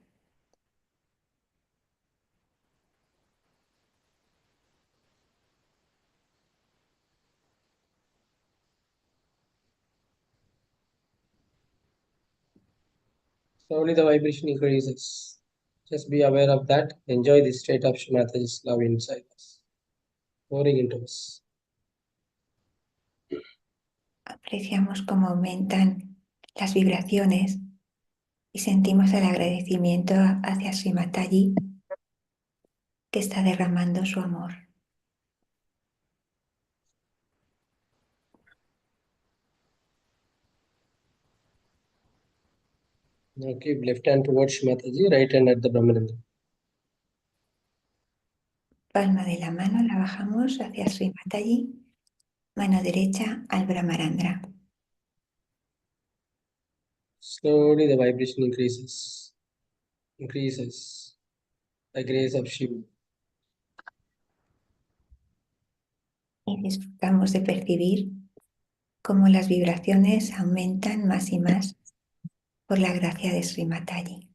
Slowly the vibration increases. Just be aware of that. Enjoy this state of Shri Mataji's love inside us, pouring into us. Apreciamos cómo aumentan las vibraciones y sentimos el agradecimiento hacia Sri Mataji que está derramando su amor. Now keep left hand towards Shri Mataji, right hand at the Brahmanandra. Palma de la mano la bajamos hacia Sri Mataji, mano derecha al Brahmarandra. Slowly the vibration increases by grace of Shiva. Y disfrutamos de percibir cómo las vibraciones aumentan más y más por la gracia de Sri Mataji.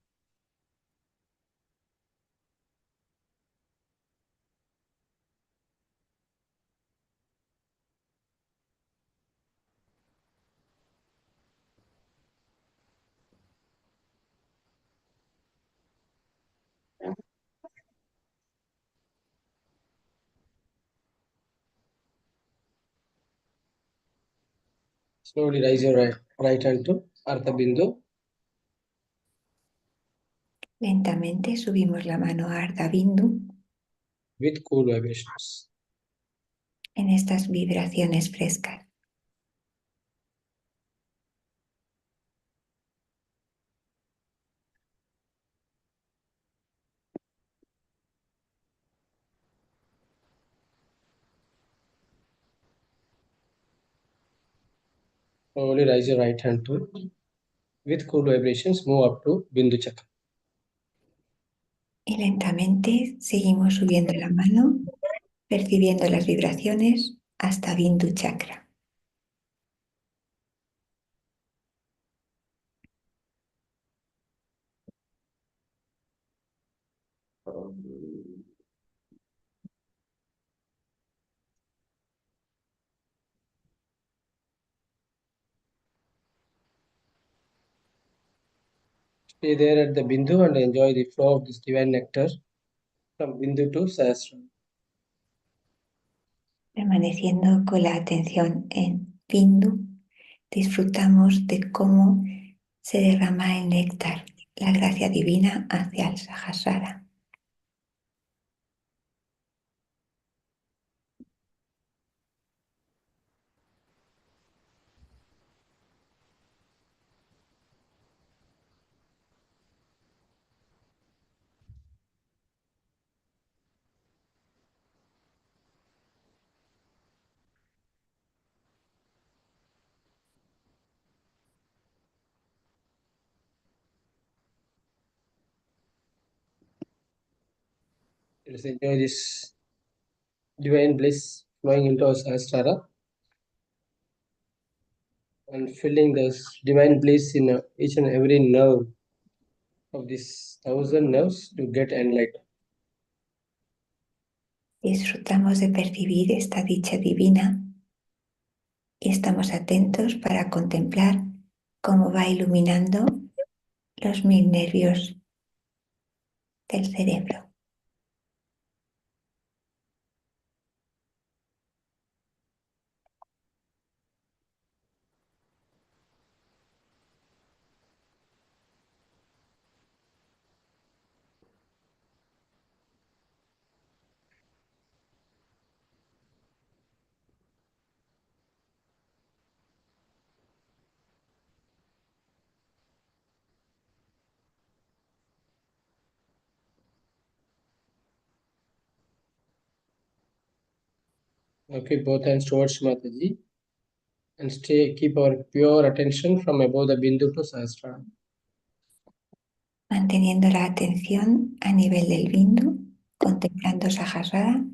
Slowly raise your right hand to Artha Bindu. Lentamente subimos la mano a Ardha Bindu With cool vibrations. en estas vibraciones frescas. Slowly raise your right hand to, with cool vibrations, move up to Bindu Chakra. Y lentamente seguimos subiendo la mano, percibiendo las vibraciones hasta Bindu Chakra. Stay there at the Bindu and enjoy the flow of this divine nectar from Bindu to Sahasrara. Permaneciendo con la atención en Bindu, disfrutamos de cómo se derrama el néctar, la gracia divina hacia el Sahasrara. Let's enjoy this divine bliss flowing into our Sahasrara and filling this divine bliss in each and every nerve of these 1,000 nerves to get enlightened. Disfrutamos de percibir esta dicha divina y estamos atentos para contemplar cómo va iluminando los 1000 nervios del cerebro. Now keep both hands towards Mataji and keep our pure attention from above the Bindu to Sahasrara. Manteniendo la atención a nivel del bindu, contemplando Sahasrara,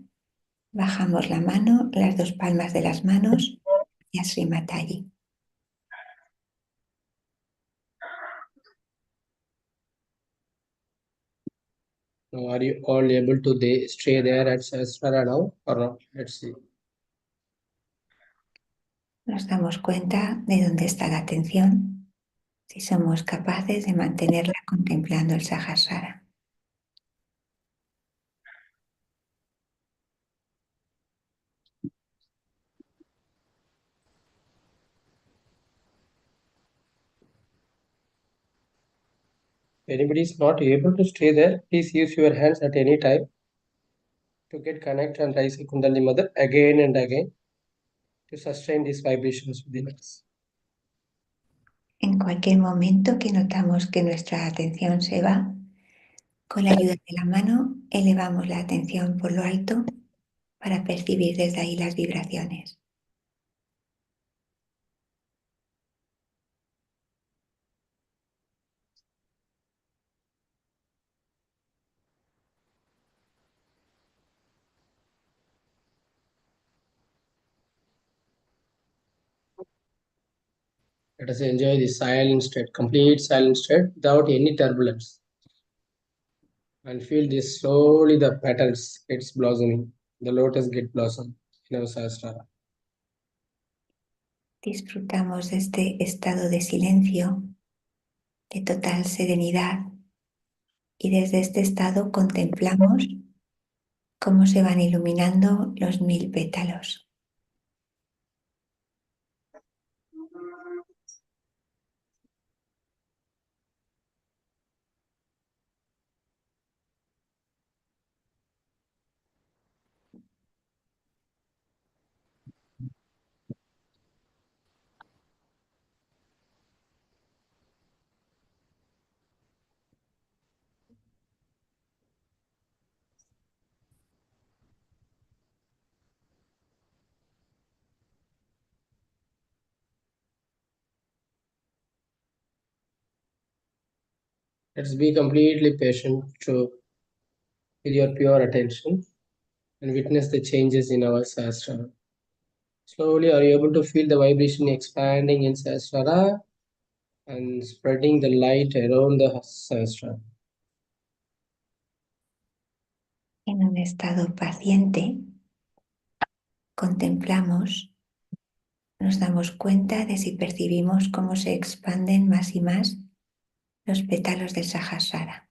bajamos la mano, las dos palmas de las manos y a Sri Mataji. Now, are you all able to stay there at Sahasrara now or not? Let's see. Nos damos cuenta de dónde está la atención, si somos capaces de mantenerla contemplando el Sahasrara. If anybody is not able to stay there, please use your hands at any time to get connect and raise a Kundalini Mother again and again to sustain these vibrations within us. En cualquier momento que notamos que nuestra atención se va, con la ayuda de la mano elevamos la atención por lo alto para percibir desde ahí las vibraciones. Let us enjoy the silent state, complete silent state without any turbulence. And feel this slowly the petals gets blossoming, the lotus get blossom in our Sahasrara. Disfrutamos de este estado de silencio, de total serenidad, y desde este estado contemplamos cómo se van iluminando los 1000 pétalos. Let's be completely patient to with your pure attention and witness the changes in our sahasrara. Slowly, are you able to feel the vibration expanding in sahasrara and spreading the light around the sahasrara? En un estado paciente, contemplamos, nos damos cuenta de si percibimos cómo se expanden más y más los pétalos del Sahasrara.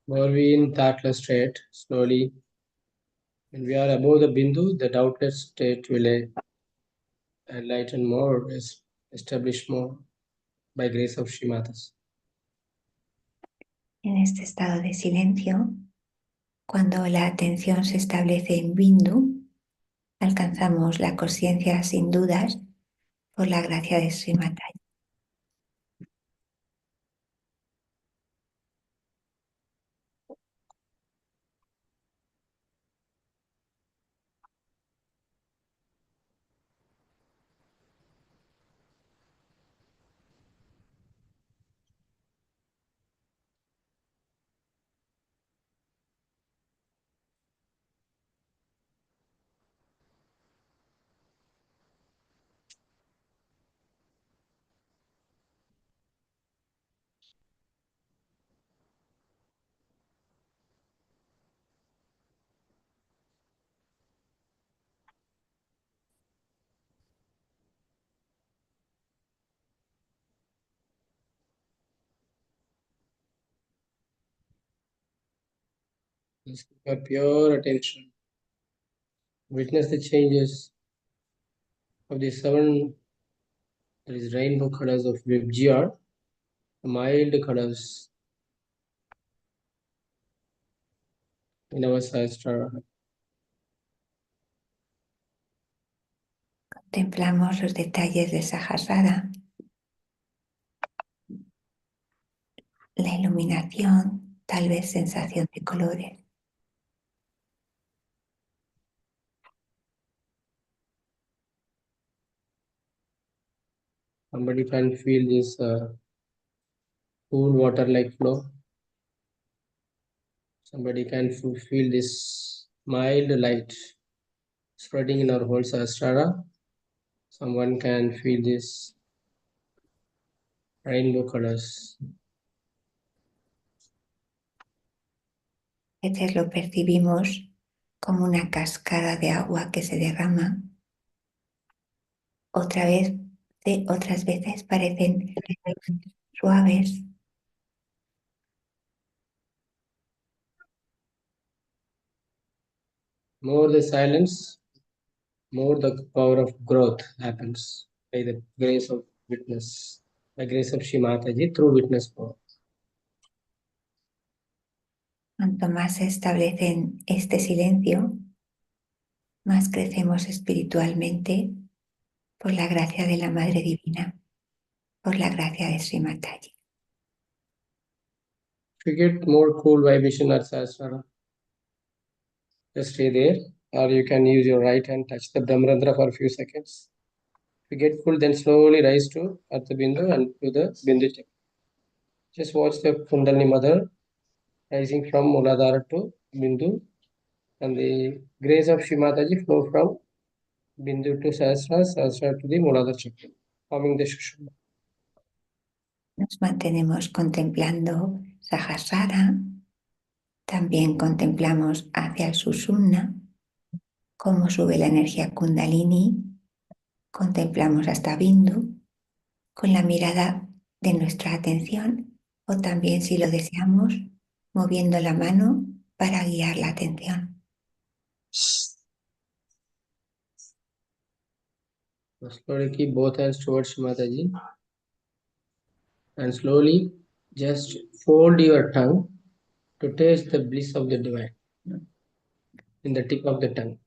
While we in thoughtless state, slowly, when we are above the bindu, the doubtless state will enlighten more, is established more by grace of Shrimatas. En este estado de silencio, cuando la atención se establece en Bindu, alcanzamos la conciencia sin dudas por la gracia de Srimati. Please keep your pure attention. Witness the changes of the seven, that is rainbow colors of Vibgr, the mild colors in our Sahasrara. Contemplamos los detalles de Sahasrara, la iluminación, tal vez sensación de colores. Somebody can feel this cool water-like flow. Somebody can feel this mild light spreading in our whole Sahasrara. Someone can feel this rainbow colors. A veces lo percibimos como una cascada de agua que se derrama. Otras veces parecen suaves. More the silence, more the power of growth happens by the grace of witness, by grace of Shri Mataji through witness power. Cuanto más se establece en este silencio, más crecemos espiritualmente por la gracia de la Madre Divina, por la gracia de Sri Mataji. If you get more cool vibration at Sahasrara, just stay there, or you can use your right hand, touch the Brahmarandra for a few seconds. If you get full, then slowly rise to Artha Bindu and to the Bindu Chakra. Just watch the Kundalini Mother rising from Muladhara to Bindu, and the grace of Shri Mataji flow from Bindu to Sahasrara, Sahasrara to the Muladhara Chakra, forming the Shushuma. Nos mantenemos contemplando Sahasrara, también contemplamos hacia el Sushumna, cómo sube la energía Kundalini, contemplamos hasta Bindu, con la mirada de nuestra atención, o también, si lo deseamos, moviendo la mano para guiar la atención. Slowly keep both hands towards Mataji. And slowly just fold your tongue to taste the bliss of the divine in the tip of the tongue.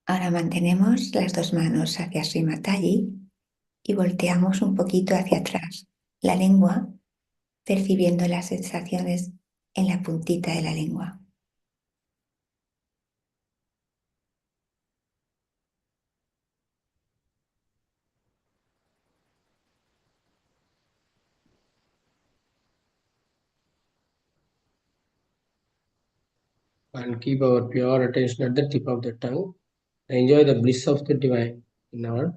Ahora mantenemos las dos manos hacia Srimataji y volteamos un poquito hacia atrás la lengua, percibiendo las sensaciones en la puntita de la lengua. And keep our pure attention at the tip of the tongue. Enjoy the bliss of the divine in our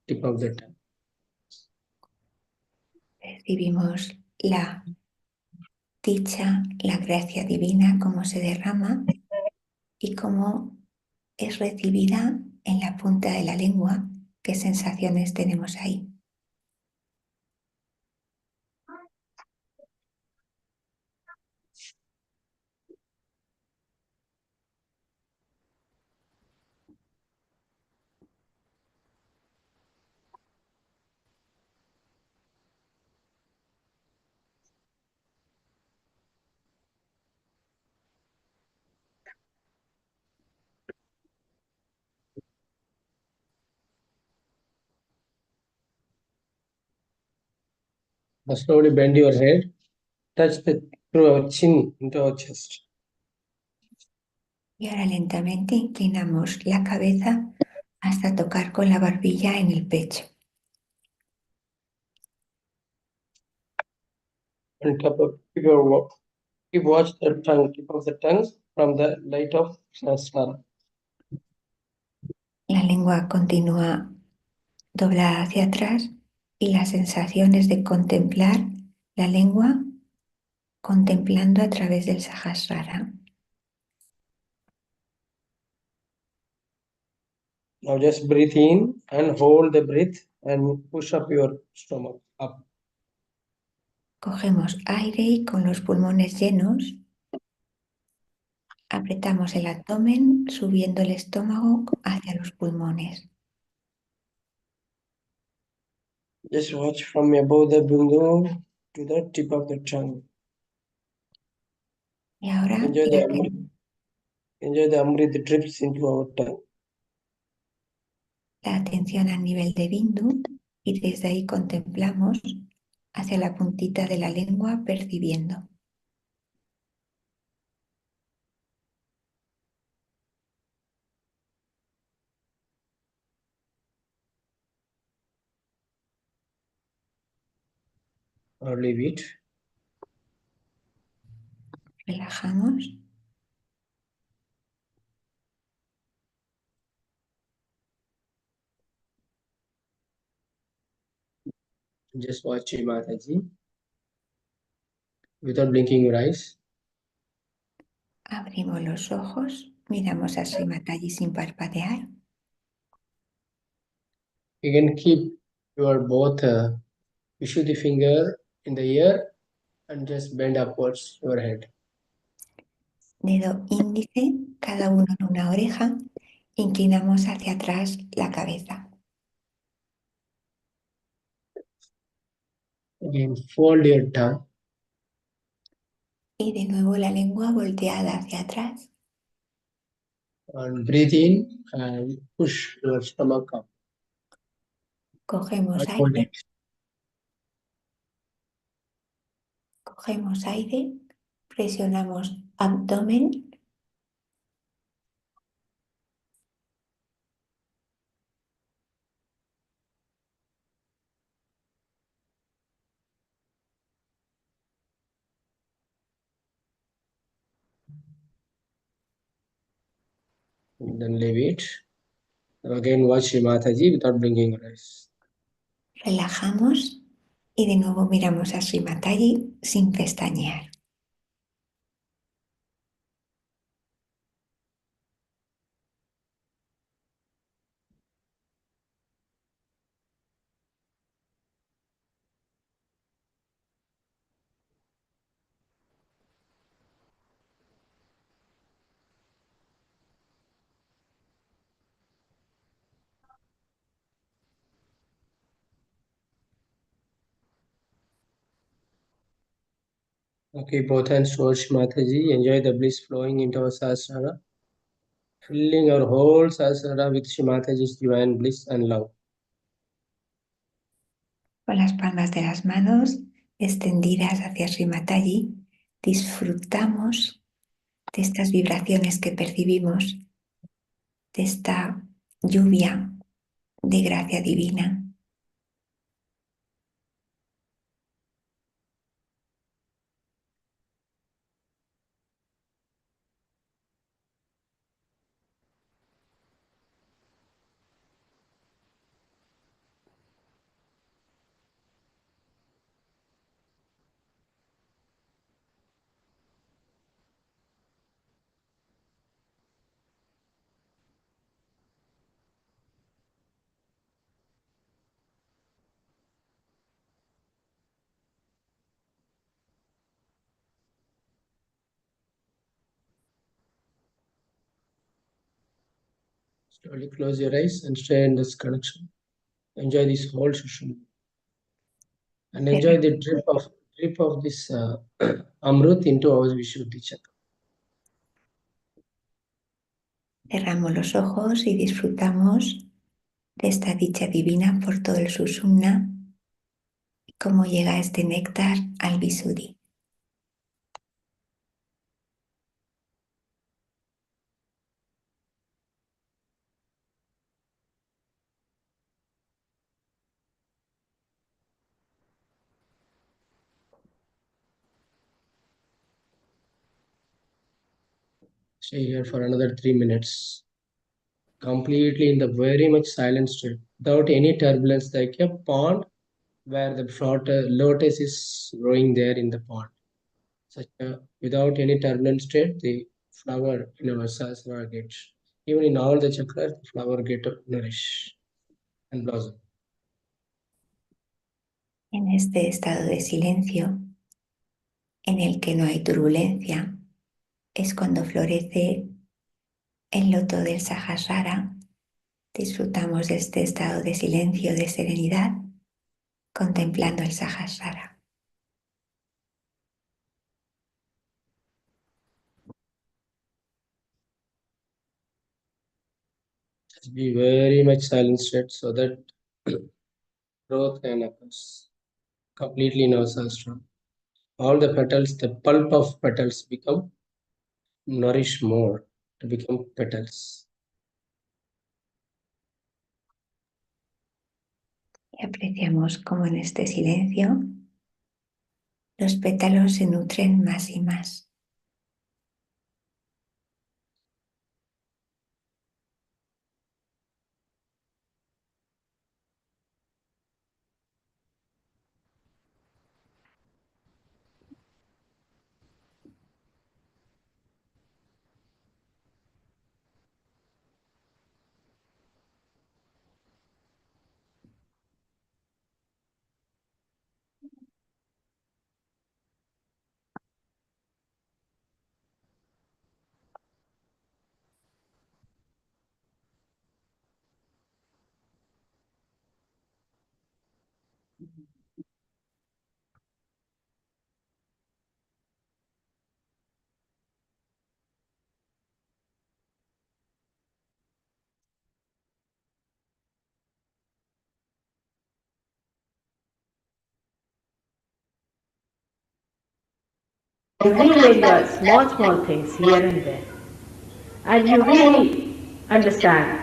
tip of the tongue. Percibimos la dicha, la gracia divina, cómo se derrama y cómo es recibida en la punta de la lengua, qué sensaciones tenemos ahí. Now slowly bend your head, touch through our chin into our chest. Y ahora lentamente inclinamos la cabeza hasta tocar con la barbilla en el pecho. And keep watch the tongue, tip of the tongue from the light of Sahasrara. La lengua continúa doblada hacia atrás y las sensaciones de contemplar la lengua contemplando a través del Sahasrara. Now just breathe in and hold the breath and push up your stomach up. Cogemos aire y con los pulmones llenos apretamos el abdomen subiendo el estómago hacia los pulmones. Just watch from above the bindu to the tip of the tongue. Y ahora Enjoy the amrit drips into our tongue. la atención al nivel de Bindu y desde ahí contemplamos hacia la puntita de la lengua percibiendo. Or leave it. Relajamos. Just watch Mataji without blinking your eyes. Abrimos los ojos, miramos a Srimataji sin parpadear. You can keep your both Vishuddhi finger in the ear and just bend upwards your head. Dedo índice, cada uno en una oreja, inclinamos hacia atrás la cabeza. Again, fold your tongue Y de nuevo la lengua volteada hacia atrás. and breathe in and push your stomach up. Cogemos And hold aire, it. cogemos aire, presionamos abdomen. And then leave it. Again, watch Mataji without blinking your eyes. Relajamos y de nuevo miramos a Srimataji sin pestañear. Okay, both hands towards Mataji. Enjoy the bliss flowing into our Sahasrara, filling our whole Sahasrara with Mataji's divine bliss and love. Con las palmas de las manos extendidas hacia Sri Mataji, disfrutamos de estas vibraciones que percibimos, de esta lluvia de gracia divina. Slowly close your eyes and stay in this connection. Enjoy this whole session and enjoy the drip of this Amrut into our Vishuddhi Chakra. Cerramos los ojos y disfrutamos de esta dicha divina por todo el Sushumna y cómo llega este néctar al Visuddhi. Stay here for another 3 minutes, completely in the very much silent state, without any turbulence, like a pond where the lotus is growing there in the pond. Without any turbulent state, the flower in our sahasrara gets, even in all the chakras, the flower get nourished and blossom. En este estado de silencio, en el que no hay turbulencia, es cuando florece el loto del Sahasrara. Disfrutamos de este estado de silencio, de serenidad, contemplando el Sahasrara. Just be very much silent state so that growth can occur completely in our sahasrara. All the petals, the pulp of petals become nourished more to become petals. Y apreciamos cómo en este silencio los pétalos se nutren más y más. Real area, small things here and there. And you really understand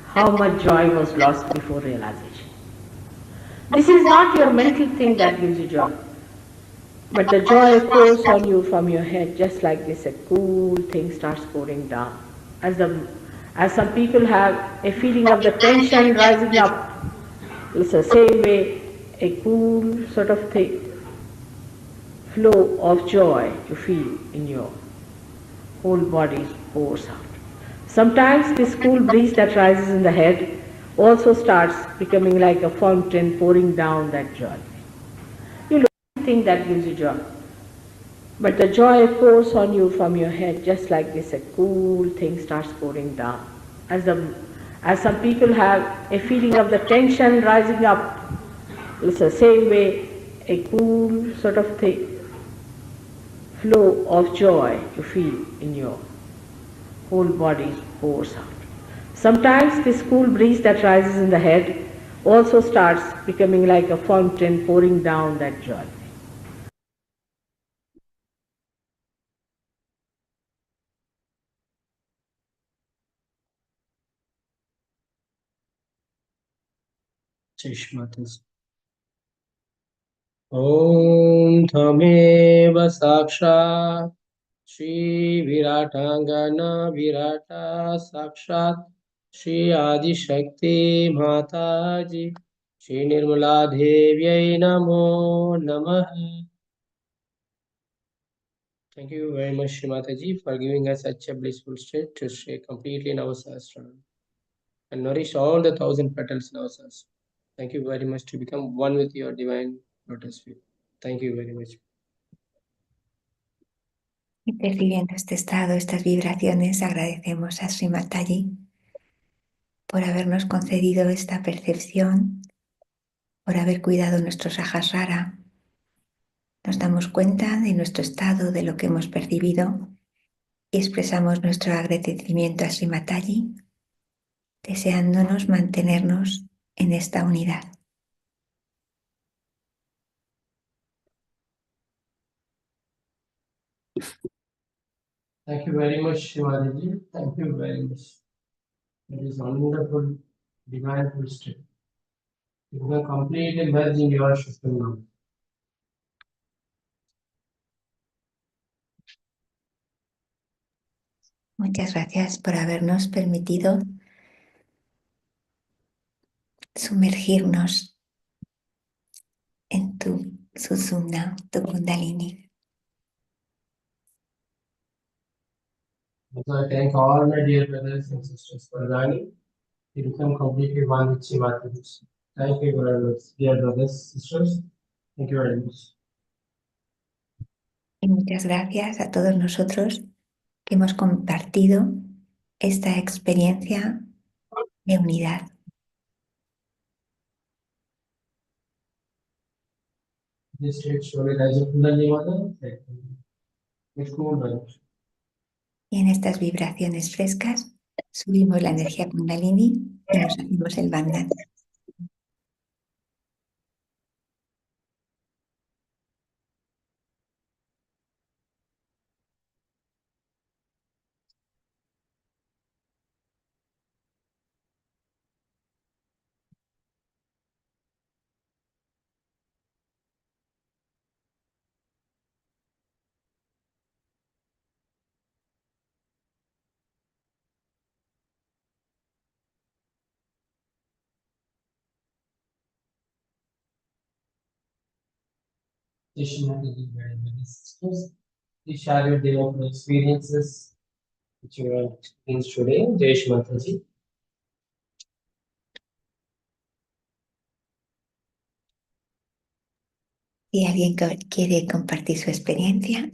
how much joy was lost before realization. This is not your mental thing that gives you joy, but the joy pours on you from your head just like this, a cool thing starts pouring down. As some people have a feeling of the tension rising up, it's the same way a cool sort of thing, flow of joy you feel in your whole body pours out. Sometimes this cool breeze that rises in the head also starts becoming like a fountain pouring down that joy. You look at the thing that gives you joy, but the joy pours on you from your head just like this, a cool thing starts pouring down. As some people have a feeling of the tension rising up, it's the same way a cool sort of thing, flow of joy you feel in your whole body pours out. Sometimes this cool breeze that rises in the head also starts becoming like a fountain pouring down that joy. Chishmatas. Om Thameva Sakshat Shri Viratangana Virata Sakshat Shri Adi Shakti Mataji Shri Nirmala Devyai Namo Namaha. Thank you very much, Shri Mataji, for giving us such a blissful state to stay completely in our sastra and nourish all the 1,000 petals in our sastra. Thank you very much to become one with your divine lotus feet. Thank you very much. Y percibiendo este estado, estas vibraciones, agradecemos a Sri Mataji por habernos concedido esta percepción, por haber cuidado nuestro sahasrara. Nos damos cuenta de nuestro estado, de lo que hemos percibido y expresamos nuestro agradecimiento a Sri Mataji, deseándonos mantenernos en esta unidad. Thank you very much, Shivaji. Thank you very much. It is wonderful, divine state. You can completely merge in your system now. Muchas gracias por habernos permitido sumergirnos en tu Sushumna, tu Kundalini. So I thank all my dear brothers and sisters for joining. You become completely one with Shivaji. Thank you very much, dear brothers and sisters. Thank you very much. Y muchas gracias a todos nosotros que hemos compartido esta experiencia de unidad. This state surely rise up in the name of the it's cool, man. Y en estas vibraciones frescas subimos la energía Kundalini y nos hacemos el bandhan. Please share your devotional experiences which you have experienced today. Jai Shri Mataji. Si alguien quiere compartir su experiencia,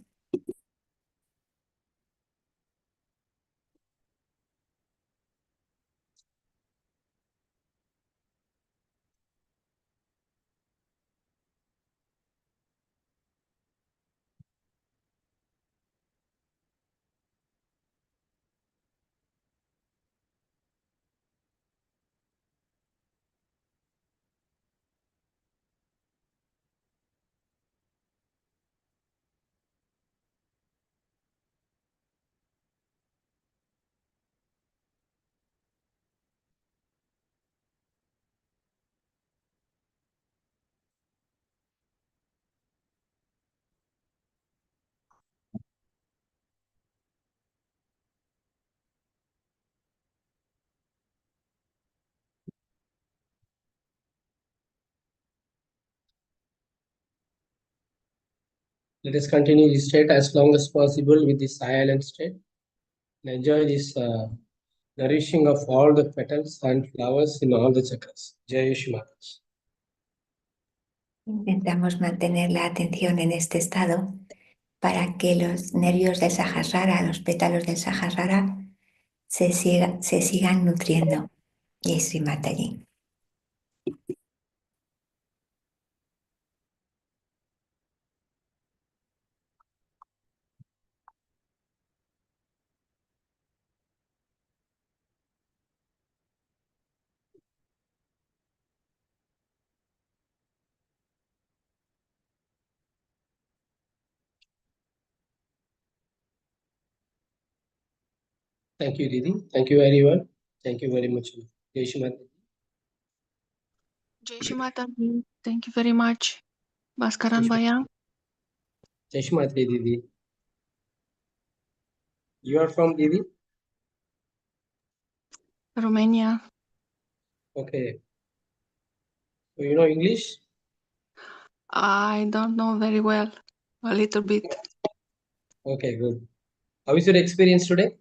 Let us continue this state as long as possible with this silent state. And enjoy this nourishing of all the petals and flowers in all the chakras. Jai Shri Mataji. intentamos mantener la atención en este estado para que los nervios del Sahasrara, los pétalos del Sahasrara, se sigan nutriendo. Jai Shri Mataji. Thank you, Didi. Thank you, everyone. Thank you very much. Jai Shri Mata. Jai Shri Mataji. Thank you very much. Bhaskaran Bhaiya. Jai Shri Mata, Didi. You are from Didi? Romania. Okay. So you know English? I don't know very well. A little bit. Okay, good. How is your experience today?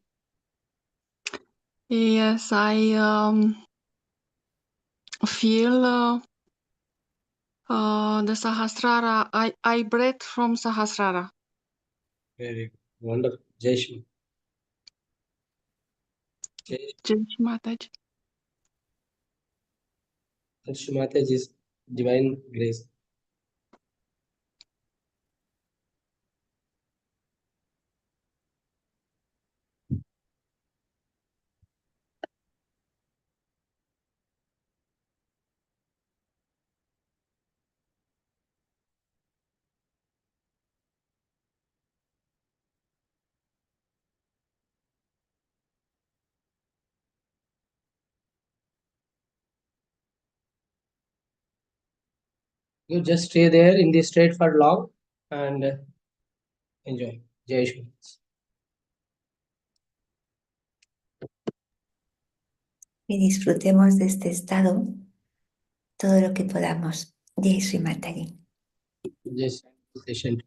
Yes, I feel the Sahasrara. I breathe from Sahasrara. Very good. Wonderful. Jai Shri. Jai Jai Shri Mataji. Shri Mataji's divine grace. You just stay there in this state for long and enjoy. Jai Shri. Y disfrutemos de este estado todo lo que podamos. Jai Shri Mataji. Jai Shri. Session.